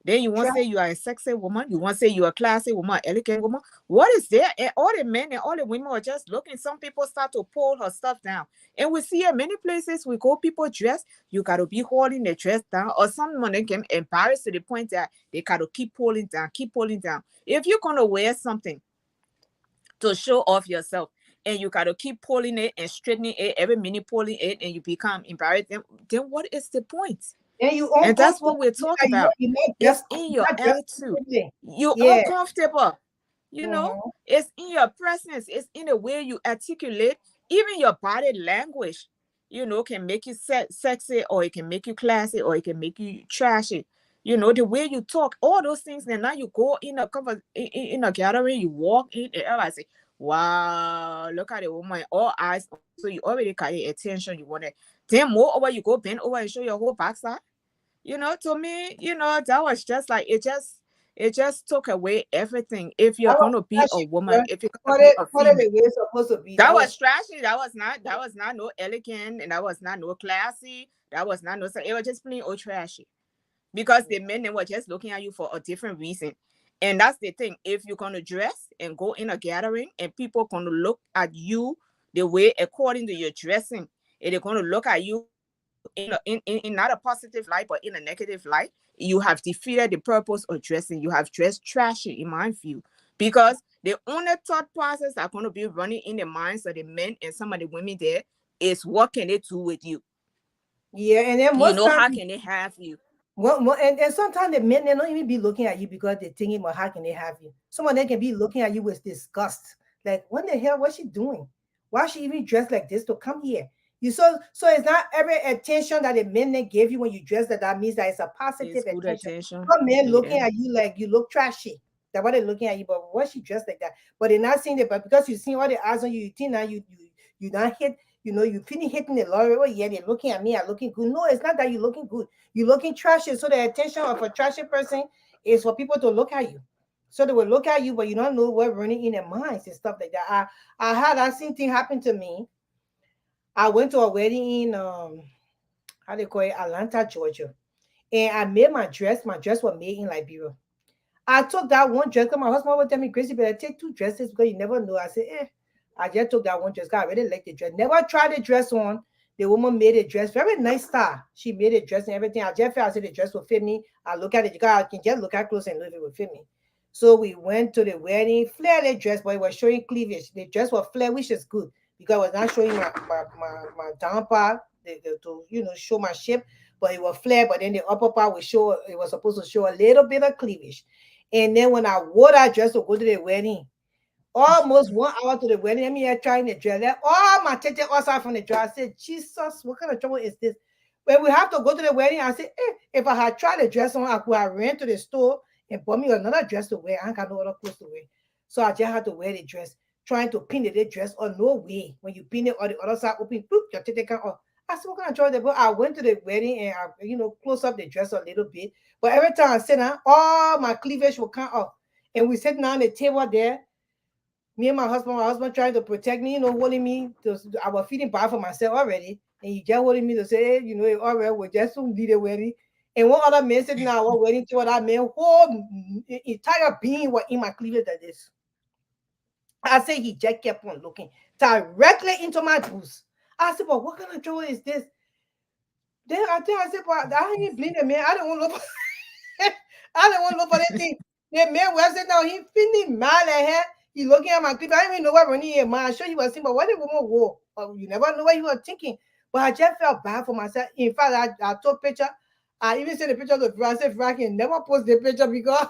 Then you want to say you are a sexy woman? You want to say you are a classy woman, elegant woman? What is there? And all the men and all the women are just looking. Some people start to pull her stuff down. And we see in many places we go, people dress, you got to be holding the dress down. Or some women get embarrassed to the point that they got to keep pulling down, keep pulling down. If you're going to wear something to show off yourself and you got to keep pulling it and straightening it every minute, pulling it, and you become embarrassed, then what is the point? And you And that's uncomfortable. what we're Yeah, talking about. you're It's in your not dressed attitude. comfortably. You're Yeah. uncomfortable. You know, Mhm. it's in your presence, it's in the way you articulate, even your body language, can make you sexy, or it can make you classy, or it can make you trashy. The way you talk, all those things. And now you go in in a gathering, you walk in, and everybody say, wow, look at the woman, all eyes on you. So you already got your attention. You want it. Then moreover, you go bend over and show your whole backside. To me, that was just like, it just took away everything. If you're That was gonna be a trashy, woman, girl. if you're gonna be a Put it female, the way it's supposed to be. that That was was trashy. That was not no elegant, and that was not no classy. That was not no. It was just plain old trashy, because the men, they were just looking at you for a different reason. And that's the thing. If you're gonna dress and go in a gathering, and people gonna look at you the way according to your dressing, and they're gonna look at you in not a positive light, but in a negative light, you have defeated the purpose of dressing. You have dressed trashy, in my view, because the only thought process that's going to be running in the minds of the men and some of the women there is, what can they do with you? yeah. And then most times, How can they have you? and sometimes the men, they don't even be looking at you because they're thinking about how can they have you. Some of them can be looking at you with disgust, like what the hell? What's she doing? Why she even dressed like this to come here? So it's not every attention that the men they give you when you dress that means that it's a positive It's good attention. attention. Some men looking Yeah. at you like you look trashy. That's why they're looking at you, but why she dressed like that? But they're not seeing it. But because you see all the eyes on you, you think now you not hit. You finish hitting the lorry. Oh yeah, they're looking at me. I'm looking good. No, it's not that you're looking good. You're looking trashy. So the attention of a trashy person is for people to look at you. So they will look at you, but you don't know what running in their minds and stuff like that. I had that same thing happen to me. I went to a wedding in how they call it, Atlanta, Georgia. And I made my dress. My dress was made in Liberia. I took that one dress because my husband would tell me, Gracie, but I take two dresses because you never know. I said, I just took that one dress. God, I really like the dress. Never tried the dress on. The woman made a dress, very nice style. She made a dress and everything. I just felt I said the dress will fit me. I look at it, because I can just look at clothes and know if it will fit me. So we went to the wedding, flare the dress, but it was showing cleavage. The dress was flare, which is good because it was not showing my down part to show my shape, but it was flare. But then the upper part was show. It was supposed to show a little bit of cleavage. And then when I wore that dress to go to the wedding, almost 1 hour to the wedding, I'm here trying the dress. Then all my tete outside from the dress. I said, Jesus, what kind of trouble is this? When we have to go to the wedding, I said, if I had tried the dress on, I could have ran to the store and bought me another dress to wear. I ain't got no other clothes to wear. So I just had to wear the dress, trying to pin the dress on. No way. When you pin it on the other side, open, boop, your tete come off. I said, what kind of trouble? But I went to the wedding and close up the dress a little bit. But every time I sit down, all my cleavage will come off. And we sitting down the table there, me and my husband trying to protect me, holding me. I was feeling bad for myself already. And he just holding me to say, hey, all right, we just soon leave the wedding. And one other man sitting now, was waiting to that man, whole entire being was in my cleavage like this. I said he just kept on looking directly into my boots. I said, but what kind of trouble is this? Then I said, but I ain't blame the man. I don't want to look. I don't want to look for anything. The man was sitting now, he feeling mad at her. He looking at my clip. I didn't even know what running in my. I'm sure he was thinking, but what the woman wore? You never know what he was thinking. But I just felt bad for myself. In fact, I took picture. I even sent the picture to Frank. I said, Frank can never post the picture because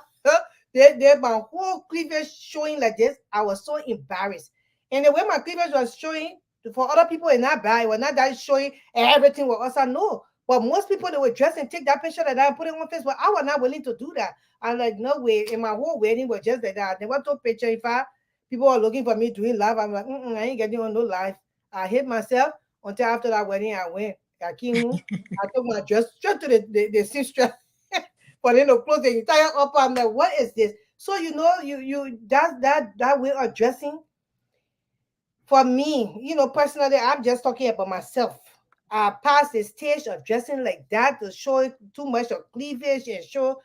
they my whole cleavage showing like this. I was so embarrassed. And the way my cleavage was showing for other people, it's not bad. It was not that showing everything was us. I know. But most people they would dress and take that picture like that and put it on Facebook. I was not willing to do that. I'm like, no way. And my whole wedding was just like that. I never took picture. In fact, people are looking for me doing live. I'm like, I ain't getting on no live. I hit myself until after that wedding. I went. I came home. I took my dress straight to the sister for them to close the entire upper. I'm like, what is this? So you that way of dressing for me, personally, I'm just talking about myself. I passed the stage of dressing like that to show too much of cleavage and show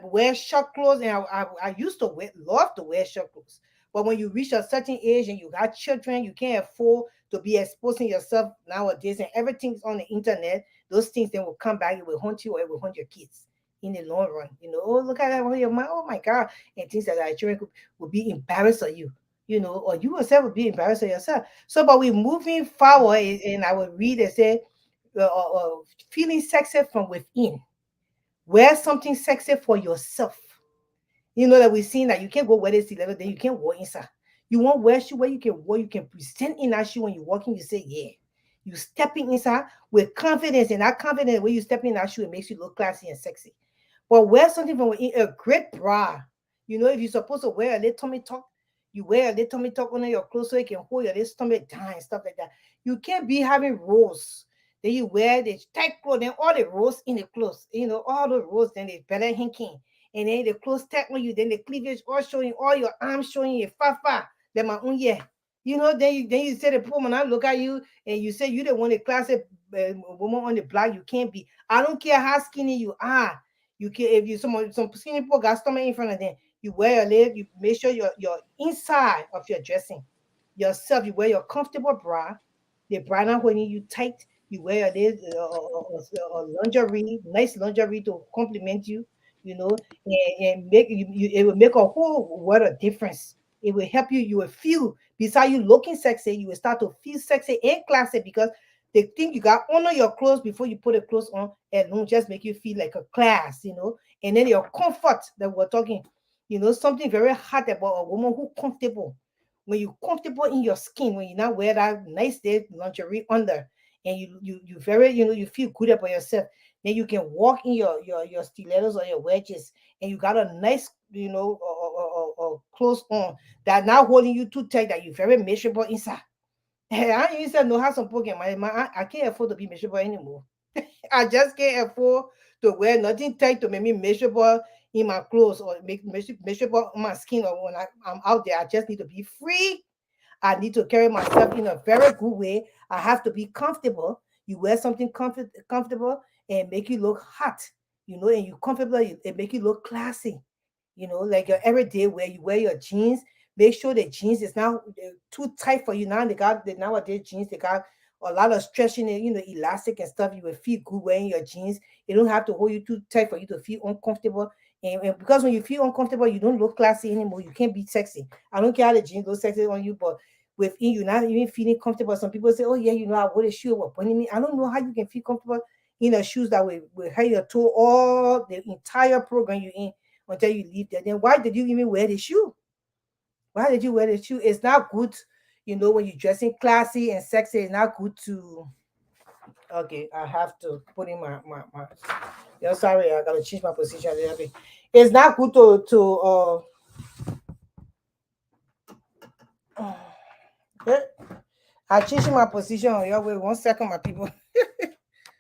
wear short clothes. And I used to love to wear short clothes. But when you reach a certain age and you got children, you can't afford to be exposing yourself nowadays. And everything's on the internet. Those things then will come back. It will haunt you or it will haunt your kids in the long run. Oh, look at that. Oh my God. And things like that. Children will be embarrassed of you, or you yourself would be embarrassed of yourself. So, but we're moving forward, and I will read and say, feeling sexy from within. Wear something sexy for yourself. You know that we've seen that you can't go wear the stiletto, then you can't walk inside. You want wear shoe where you can walk, you can present in that shoe when you walking, you say, yeah. You stepping inside with confidence, and that confidence when you step in that shoe, it makes you look classy and sexy. But wear something from within, a great bra. You know, if you're supposed to wear a little tummy tuck, you wear a little tummy tuck under your clothes so you can hold your little stomach down and stuff like that. You can't be having rolls. Then you wear the tight clothes, then all the rolls in the clothes, all the rolls, then they better hinking. And then the clothes tight on you, then the cleavage all showing, all your arms showing your fafa. Then my own yeah. Then you say the poor man, I look at you and you say you the one the classic woman on the block. You can't be. I don't care how skinny you are. You can if you some skinny people got stomach in front of them. You wear your leg. You make sure your inside of your dressing yourself. You wear your comfortable bra. The bra not holding you tight. You wear this lingerie, nice lingerie to complement you. And make it will make a whole world of difference. It will help you. You will feel beside you looking sexy. You will start to feel sexy and classy because they think you got honor your clothes before you put the clothes on, and don't just make you feel like a class. And then your comfort that we're talking, something very hard about a woman who comfortable. When you comfortable in your skin, when you not wear that nice day lingerie under, and you very you feel good about yourself, then you can walk in your stilettos or your wedges, and you got a nice clothes on that not holding you too tight that you very miserable inside. I used to know how some people get I can't afford to be miserable anymore. I just can't afford to wear nothing tight to make me miserable in my clothes or make miserable on my skin or when I'm out there. I just need to be free. I need to carry myself in a very good way. I have to be comfortable. You wear something comfortable and make you look hot, and you comfortable, it make you look classy. Like your everyday wear, you wear your jeans. Make sure the jeans is not too tight for you. Now they got the nowadays jeans, they got a lot of stretch in it, elastic and stuff. You will feel good wearing your jeans. It don't have to hold you too tight for you to feel uncomfortable. And because when you feel uncomfortable, you don't look classy anymore. You can't be sexy. I don't care how the jeans look sexy on you, but within you not even feeling comfortable. Some people say, "Oh yeah, I wear a shoe." What pointing me? I don't know how you can feel comfortable in a shoes that will hurt your toe all the entire program you in until you leave there. Then why did you even wear the shoe? Why did you wear the shoe? It's not good, when you're dressing classy and sexy. It's not good to. Okay, I have to put in my. Yeah, sorry, I gotta change my position a little bit. It's not good eh, I changed my position on your way. 1 second, my people.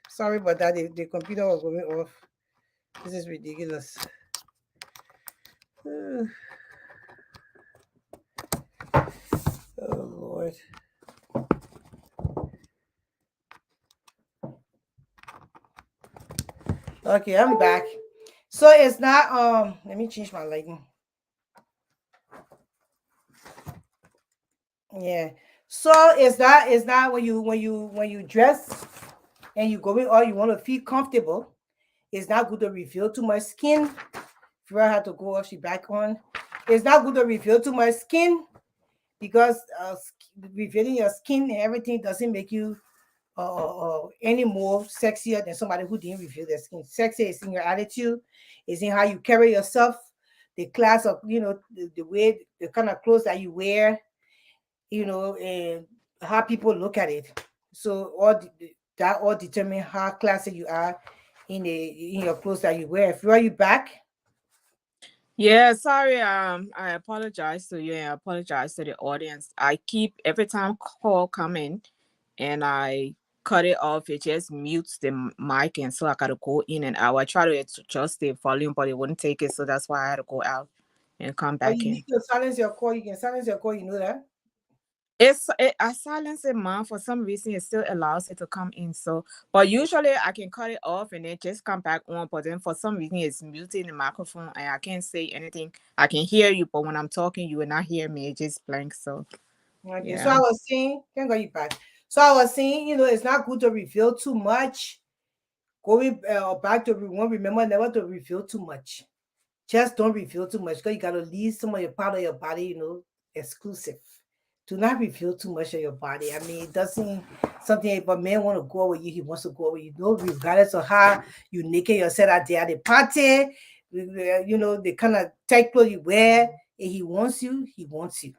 Sorry about that. The computer was going off. This is ridiculous. Oh Lord. Okay, I'm back. So it's not let me change my lighting. Yeah. So it's not when you dress and you go in or you want to feel comfortable. It's not good to reveal too much skin. If I had to go off, she back on. It's not good to reveal too much skin because revealing your skin and everything doesn't make you any more sexier than somebody who didn't reveal their skin. Sexy is in your attitude, is in how you carry yourself, the class of the way the kind of clothes that you wear, and how people look at it. So that all determine how classy you are in your clothes that you wear. If you are you back, Yeah, sorry. I apologize to you and I apologize to the audience. I keep every time call coming, and I cut it off. It just mutes the mic, and so I gotta go in and out. I try to adjust the volume, but it wouldn't take it, so that's why I had to go out and come or back you in. need to silence your call. You can silence your call. You know that. I silence it, man. For some reason, it still allows it to come in. So, but usually I can cut it off and then just come back on. But then for some reason, it's muting the microphone and I can't say anything. I can hear you, but when I'm talking, you will not hear me. It just blank. So, Okay, so yeah. I was saying, can't go you back. So I was saying, it's not good to reveal too much. Going back to everyone, remember never to reveal too much. Just don't reveal too much because you gotta leave some of your part of your body, exclusive. Do not reveal too much of your body. I mean, it doesn't something if a man want to go with you, he wants to go with you. No, regardless of how you naked yourself out there at the party, The kind of tight clothes you wear. If he wants you, he wants you.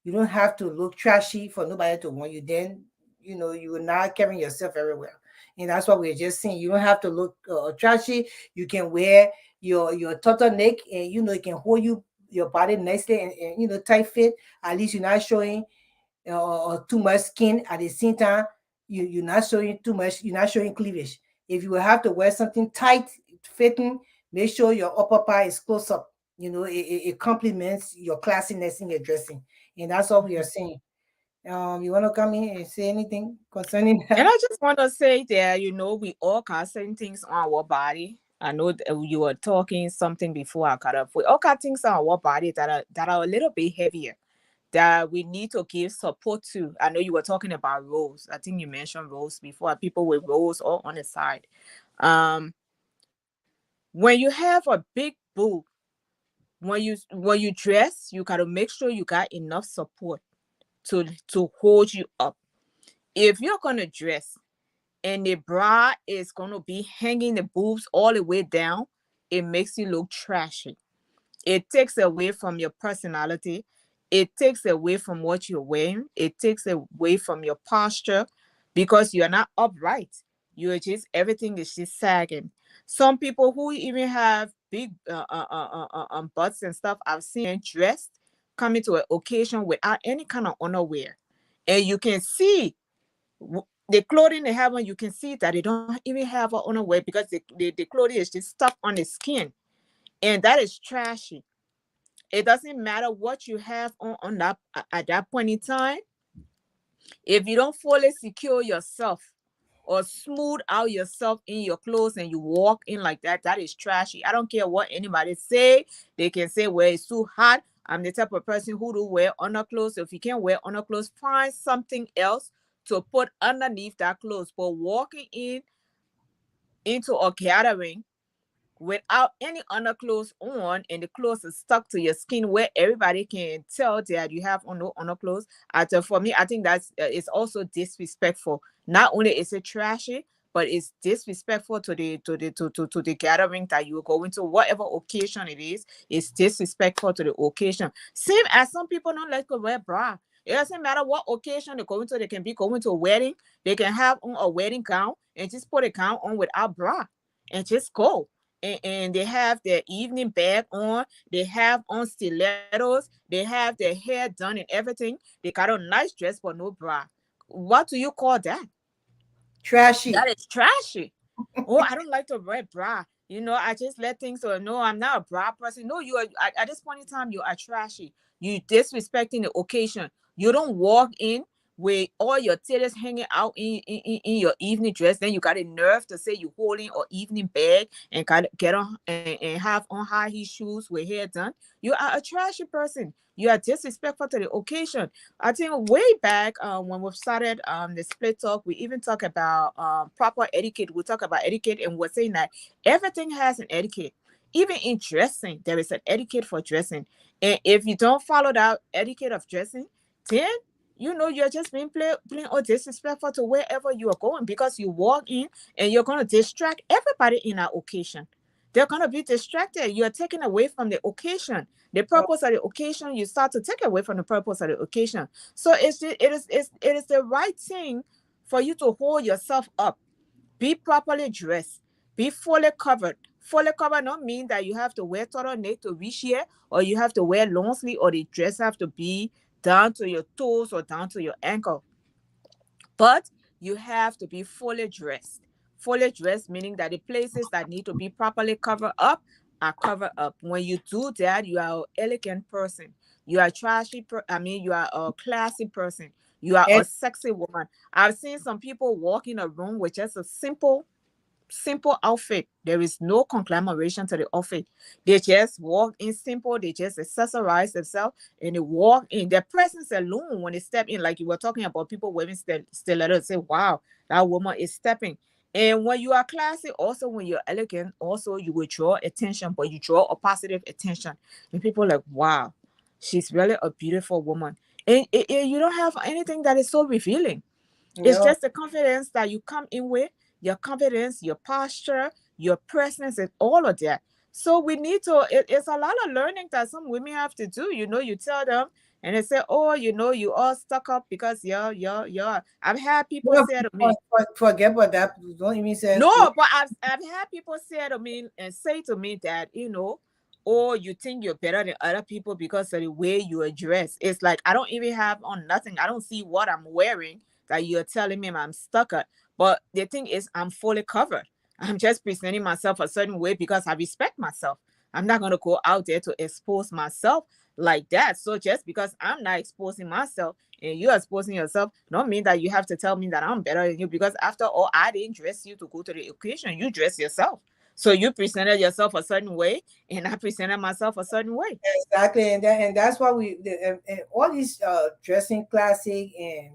You don't have to look trashy for nobody to want you. Then, you are not carrying yourself very well. And that's what we're just saying. You don't have to look trashy. You can wear your turtleneck, and it can hold your body nicely, and tight fit. At least you're not showing or too much skin. At the same time, you're not showing too much. You're not showing cleavage. If you will have to wear something tight fitting, make sure your upper part is close up. It complements your classiness in your dressing, and that's all we are saying. You want to come in and say anything concerning And that? I just want to say that, we all got certain things on our body. I know that you were talking something before I cut off. We all got things on our body that are a little bit heavier that we need to give support to. I know you were talking about rolls. I think you mentioned rolls before. People with rolls all on the side. Um, when you have a big boob, when you dress, you gotta make sure you got enough support to hold you up. If you're gonna dress and the bra is gonna be hanging the boobs all the way down, it makes you look trashy. It takes away from your personality. It takes away from what you're wearing. It takes away from your posture because you're not upright. You're just, everything is just sagging. Some people who even have big butts and stuff, I've seen them dressed coming to an occasion without any kind of underwear. And you can see the clothing they have on, you can see that they don't even have an underwear because the clothing is just stuck on the skin. And that is trashy. It doesn't matter what you have on that at that point in time. If you don't fully secure yourself or smooth out yourself in your clothes and you walk in like that, that is trashy. I don't care what anybody say. They can say, well, it's too hot. I'm the type of person who do wear underclothes. So if you can't wear underclothes, find something else to put underneath that clothes. But walking into a gathering without any underclothes on and the clothes is stuck to your skin where everybody can tell that you have on no underclothes. For me, I think that's it's also disrespectful. Not only is it trashy, but it's disrespectful to the gathering that you're going to, whatever occasion it is. It's disrespectful to the occasion. Same as some people don't like to wear bra. It doesn't matter what occasion they're going to. They can be going to a wedding. They can have on a wedding gown and just put a gown on without bra and just go, and they have their evening bag on, they have on stilettos, they have their hair done and everything. They got a nice dress but no bra. What do you call that? That Trashy. is trashy. Oh, I don't like to wear bra. I just let things go. No, I'm not a bra person. No, you are at this point in time, you are trashy. You disrespecting the occasion. You don't walk in with all your titties hanging out in your evening dress. Then you got a nerve to say you holding or evening bag and got get on and have on high heel shoes with hair done. You are a trashy person. You are disrespectful to the occasion. I think way back when we started the split talk, we even talk about proper etiquette. We talk about etiquette and we're saying that everything has an etiquette. Even in dressing, there is an etiquette for dressing. And if you don't follow that etiquette of dressing, then you're just being plain or disrespectful to wherever you are going because you walk in and you're going to distract everybody in that occasion. They're going to be distracted. You're taken away from the occasion. The purpose of the occasion, you start to take away from the purpose of the occasion. So it is the right thing for you to hold yourself up. Be properly dressed. Be fully covered. Fully covered don't mean that you have to wear turtleneck to reach here, or you have to wear long sleeve, or the dress have to be down to your toes or down to your ankle. But you have to be fully dressed. Fully dressed meaning that the places that need to be properly covered up are covered up. When you do that, you are an elegant person. You are a you are a classy person. You are a And sexy woman. I've seen some people walk in a room with just a simple outfit. There is no conglomeration to the outfit. They just walk in simple, they just accessorize themselves and they walk in. Their presence alone, when they step in, like you were talking about people wearing stilettos, say, wow, that woman is stepping. And when you are classy, also when you're elegant, also you will draw attention, but you draw a positive attention. And people are like, wow, she's really a beautiful woman. And you don't have anything that is so revealing. It's no, just the confidence that you come in with, your confidence, your posture, your presence, and all of that. So we need to, it's a lot of learning that some women have to do. You tell them and they say, oh, you all stuck up because you're. I've had people No, say to me, forget about that. Don't even say no, go. but I've had people say to me and say to me that, oh, you think you're better than other people because of the way you are dressed. It's like I don't even have on nothing. I don't see what I'm wearing that you're telling me I'm stuck at. But the thing is, I'm fully covered. I'm just presenting myself a certain way because I respect myself. I'm not gonna go out there to expose myself like that. So just because I'm not exposing myself and you're exposing yourself, don't mean that you have to tell me that I'm better than you, because after all, I didn't dress you to go to the occasion. You dress yourself. So you presented yourself a certain way and I presented myself a certain way. Exactly, and that's why and all these dressing classic and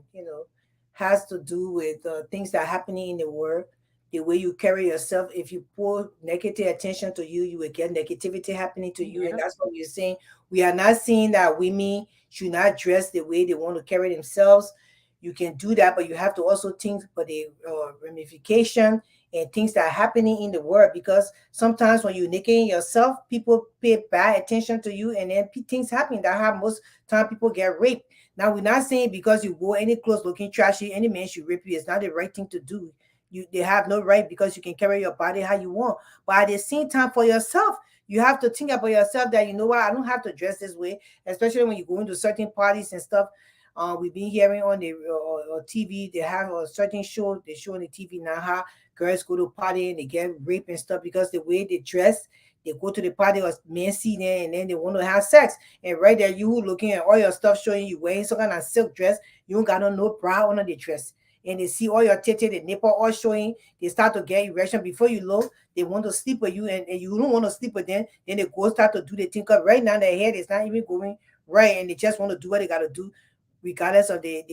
has to do with things that are happening in the world, the way you carry yourself. If you pour negative attention to you, you will get negativity happening to you, and Yeah. that's what we're saying. We are not saying that women should not dress the way they want to carry themselves. You can do that, but you have to also think for the ramification and things that are happening in the world, because sometimes when you're naked yourself, people pay bad attention to you, and then things happen that have most time people get raped. Now we're not saying because you wear any clothes looking trashy, any man should rape you. It's not the right thing to do. They have no right, because you can carry your body how you want. But at the same time, for yourself, you have to think about yourself that, you know what, I don't have to dress this way, especially when you go into certain parties and stuff. We've been hearing on the TV, they have a certain show, they show on the TV now how girls go to party and they get raped and stuff because the way they dress. They go to the party or men see them and then they want to have sex. And right there, you looking at all your stuff showing you wearing some kind of silk dress. You don't got no bra under the dress. And they see all your titty, the nipple all showing. They start to get erection before you look. They want to sleep with you, and you don't want to sleep with them. Then they go start to do the thing. Because right now their head is not even going right, and they just want to do what they got to do regardless of the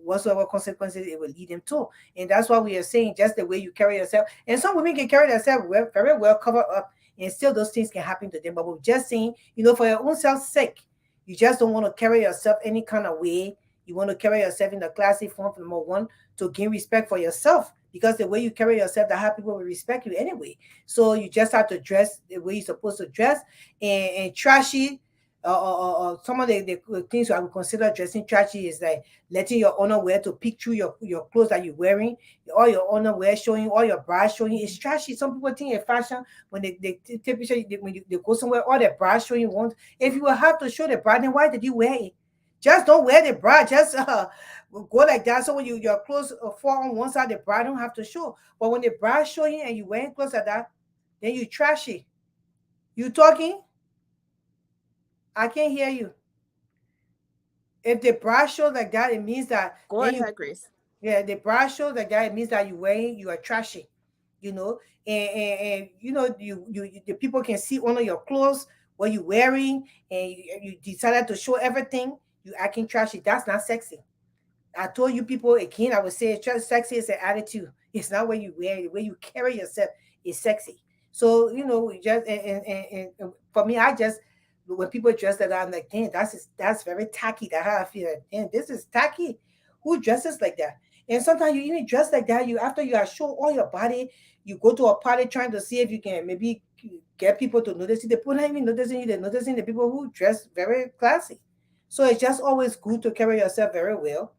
whatsoever consequences it will lead them to. And that's why we are saying just the way you carry yourself. And some women can carry themselves very well covered up, and still those things can happen to them. But we're just saying, for your own self's sake, you just don't want to carry yourself any kind of way. You want to carry yourself in the classy form, number one, to gain respect for yourself. Because the way you carry yourself, that how people will respect you anyway. So you just have to dress the way you're supposed to dress. And trashy, some of the things I would consider dressing trashy is like letting your underwear to peek through your clothes that you're wearing, all your underwear showing, all your bra showing. It's trashy. Some people think it's fashion when they take picture, when they go somewhere, all their bra showing once. If you will have to show the bra, then why did you wear it? Just don't wear the bra. Just go like that. So when your clothes fall on one side, the bra don't have to show. But when the bra showing and you wearing clothes like that, then you trashy. You talking? I can't hear you. If the bra shows like that, it means that Go then you, ahead, Grace. yeah, the bra shows like that, it means that you are trashy, you know, and the people can see under your clothes what you wearing, and you decided to show everything. You acting trashy. That's not sexy. I told you people again, I would say it's just sexy is an attitude. It's not what you wear, the way you carry yourself is sexy. So, we just and for me, I just when people dress that I'm like, damn, that's very tacky. That how I feel like, damn, this is tacky. Who dresses like that? And sometimes you even dress like that, you after you have shown all your body, you go to a party trying to see if you can maybe get people to notice you. They put not even noticing you, they're noticing the people who dress very classy. So it's just always good to carry yourself very well.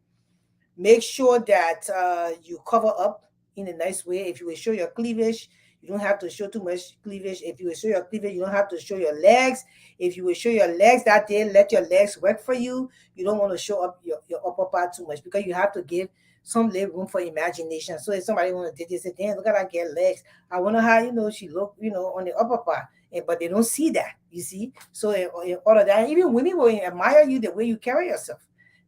Make sure that you cover up in a nice way. If you will show your cleavage, you don't have to show too much cleavage. If you will show your cleavage, you don't have to show your legs. If you will show your legs that day, let your legs work for you. You don't want to show up your upper part too much, because you have to give some little room for imagination. So if somebody want to do this, say, damn, look at that girl legs. I wonder how she look, on the upper part. But they don't see that, you see. So in order that, even women will admire you the way you carry yourself,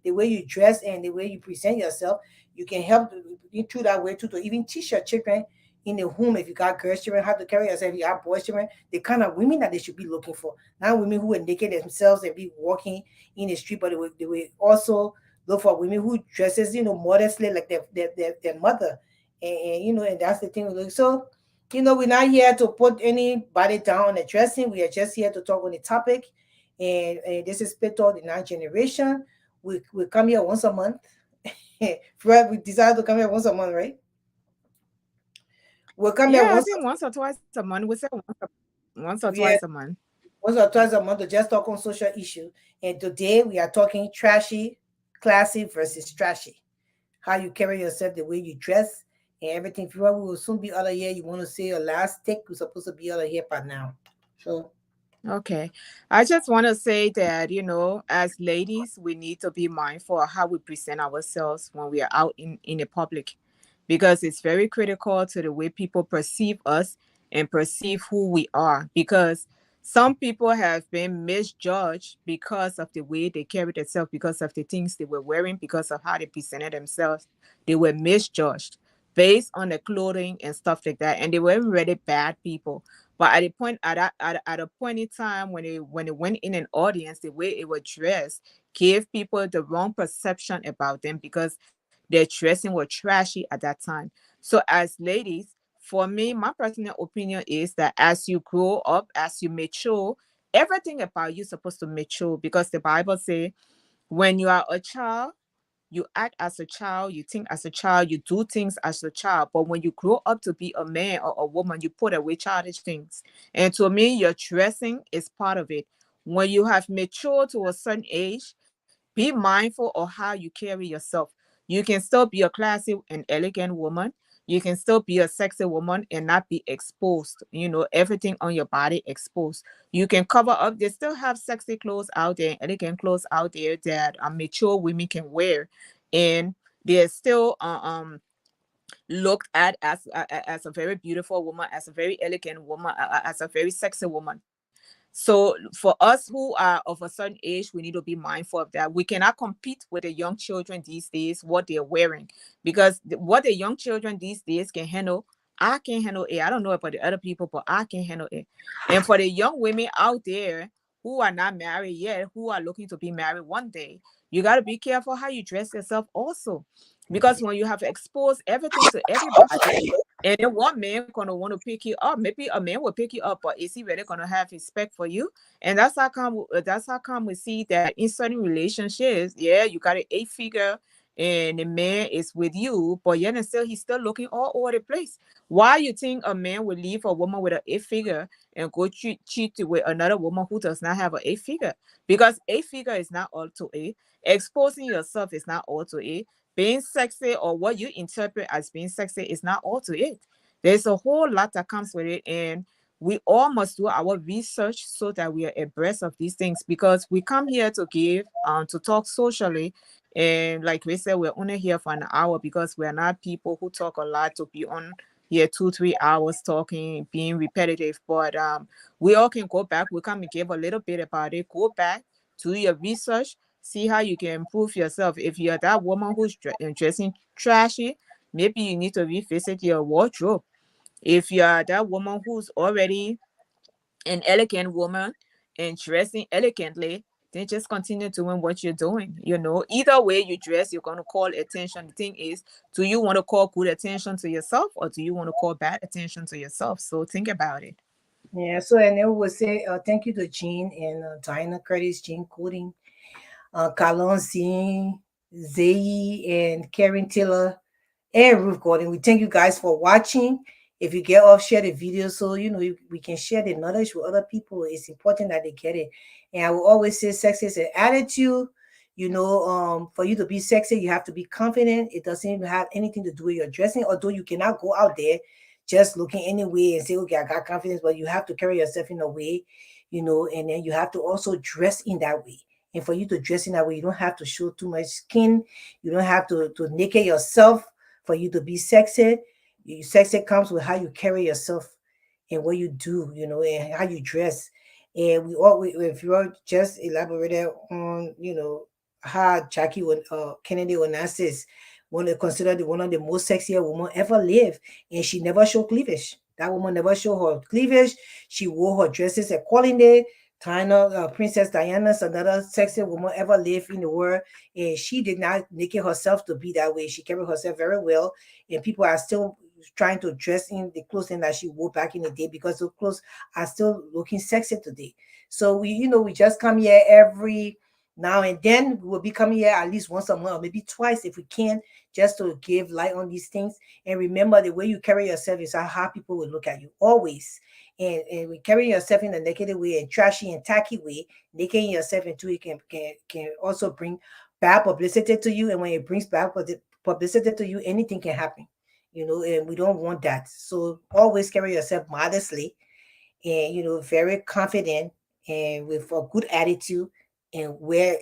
the way you dress, and the way you present yourself. You can help you through that way too, to even teach your children in the home. If you got girls children, how to carry yourself. If you got boys children, the kind of women that they should be looking for. Not women who are naked themselves and be walking in the street, but they will also look for women who dresses, modestly like their mother. And that's the thing. So, we're not here to put anybody down on the dressing. We are just here to talk on the topic. And this is Spit Talk, the ninth generation. We come here once a month. Fred, we decided to come here once a month, right? We'll come here Yeah, I once. think once or twice a month. We say once a month. once or We are twice a month. once or twice a month to just talk on social issue. And today we are talking trashy, classy versus trashy. How you carry yourself, the way you dress, and everything. If you want, we will soon be out of here. You want to say your last take? We're supposed to be out of here by now. So Okay. I just want to say that, as ladies, we need to be mindful of how we present ourselves when we are out in the public, because it's very critical to the way people perceive us and perceive who we are. Because some people have been misjudged because of the way they carry themselves, because of the things they were wearing, because of how they presented themselves. They were misjudged based on the clothing and stuff like that. And they were really bad people. But at a point in time when they went in an audience, the way it was dressed gave people the wrong perception about them, because their dressing was trashy at that time. So as ladies, for me, my personal opinion is that as you grow up, as you mature, everything about you is supposed to mature, because the Bible says when you are a child, you act as a child, you think as a child, you do things as a child. But when you grow up to be a man or a woman, you put away childish things. And to me, your dressing is part of it. When you have matured to a certain age, be mindful of how you carry yourself. You can still be a classy and elegant woman. You can still be a sexy woman and not be exposed, everything on your body exposed. You can cover up. They still have sexy clothes out there, elegant clothes out there that mature women can wear. And they're still looked at as a very beautiful woman, as a very elegant woman, as a very sexy woman. So for us who are of a certain age, we need to be mindful of that. We cannot compete with the young children these days, what they're wearing, because what the young children these days can handle, I can handle it. I don't know about the other people, but I can handle it. And for the young women out there who are not married yet, who are looking to be married one day, you got to be careful how you dress yourself also, because when you have exposed everything to everybody, and then one man gonna want to pick you up. Maybe a man will pick you up, but is he really gonna have respect for you? And that's how come we see that in certain relationships, yeah, you got an eight figure and the man is with you, but yet and still he's still looking all over the place. Why you think a man would leave a woman with an eight figure and go cheat with another woman who does not have an eight figure? Because eight figure is not all to it. Exposing yourself is not all to it. Being sexy, or what you interpret as being sexy, is not all to it. There's a whole lot that comes with it, and we all must do our research so that we are abreast of these things, because we come here to give to talk socially. And like we said, we're only here for an hour, because we're not people who talk a lot to be on here 2 3 hours talking, being repetitive. But we all can go back, we come and give a little bit about it, go back, do your research, see how you can improve yourself. If you're that woman who's dressing trashy, maybe you need to revisit your wardrobe. If you're that woman who's already an elegant woman and dressing elegantly, then just continue doing what you're doing. Either way you dress, you're going to call attention. The thing is, do you want to call good attention to yourself, or do you want to call bad attention to yourself? So think about it. yeah. So and then we will say thank you to Jean and Diana Curtis, Jean Coding, Kalon Singh, Zayi, and Karen Taylor, and Ruth Gordon. We thank you guys for watching. If you get off, share the video so we can share the knowledge with other people. It's important that they get it. And I will always say sex is an attitude. For you to be sexy, you have to be confident. It doesn't even have anything to do with your dressing, although you cannot go out there just looking anyway and say, okay, I got confidence, but you have to carry yourself in a way, and then you have to also dress in that way. And for you to dress in that way, you don't have to show too much skin. You don't have to naked yourself for you to be sexy. Sexy comes with how you carry yourself and what you do, and how you dress. And if you all just elaborated on, how Kennedy Onassis one considered one of the most sexiest women ever lived, and she never showed cleavage. That woman never showed her cleavage. She wore her dresses accordingly. Princess Diana, another sexy woman ever lived in the world, and she did not naked herself to be that way. She carried herself very well, and people are still trying to dress in the clothing that she wore back in the day, because those clothes are still looking sexy today. So we just come here every Now and then we will be coming here at least once a month, or maybe twice if we can, just to give light on these things. And remember, the way you carry yourself is how people will look at you always. And we carry yourself in a negative way and trashy and tacky way, making yourself into it can also bring bad publicity to you. And when it brings bad publicity to you, anything can happen, and we don't want that. So always carry yourself modestly, and very confident, and with a good attitude, and wear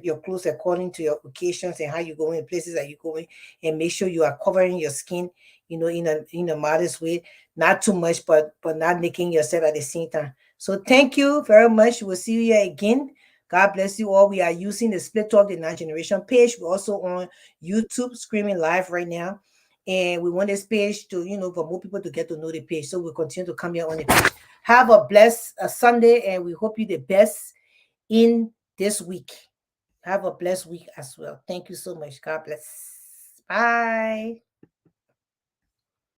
your clothes according to your occasions and how you going, places that you're going, and make sure you are covering your skin, in a modest way, not too much, but not making yourself at the same time. So thank you very much. We'll see you here again. God bless you all. We are using the Split Talk the Nine Generation page. We're also on YouTube streaming live right now. And we want this page to, for more people to get to know the page. So we'll continue to come here on the page. Have a blessed Sunday, and we hope you the best in this week. Have a blessed week as well. Thank you so much. God bless. Bye.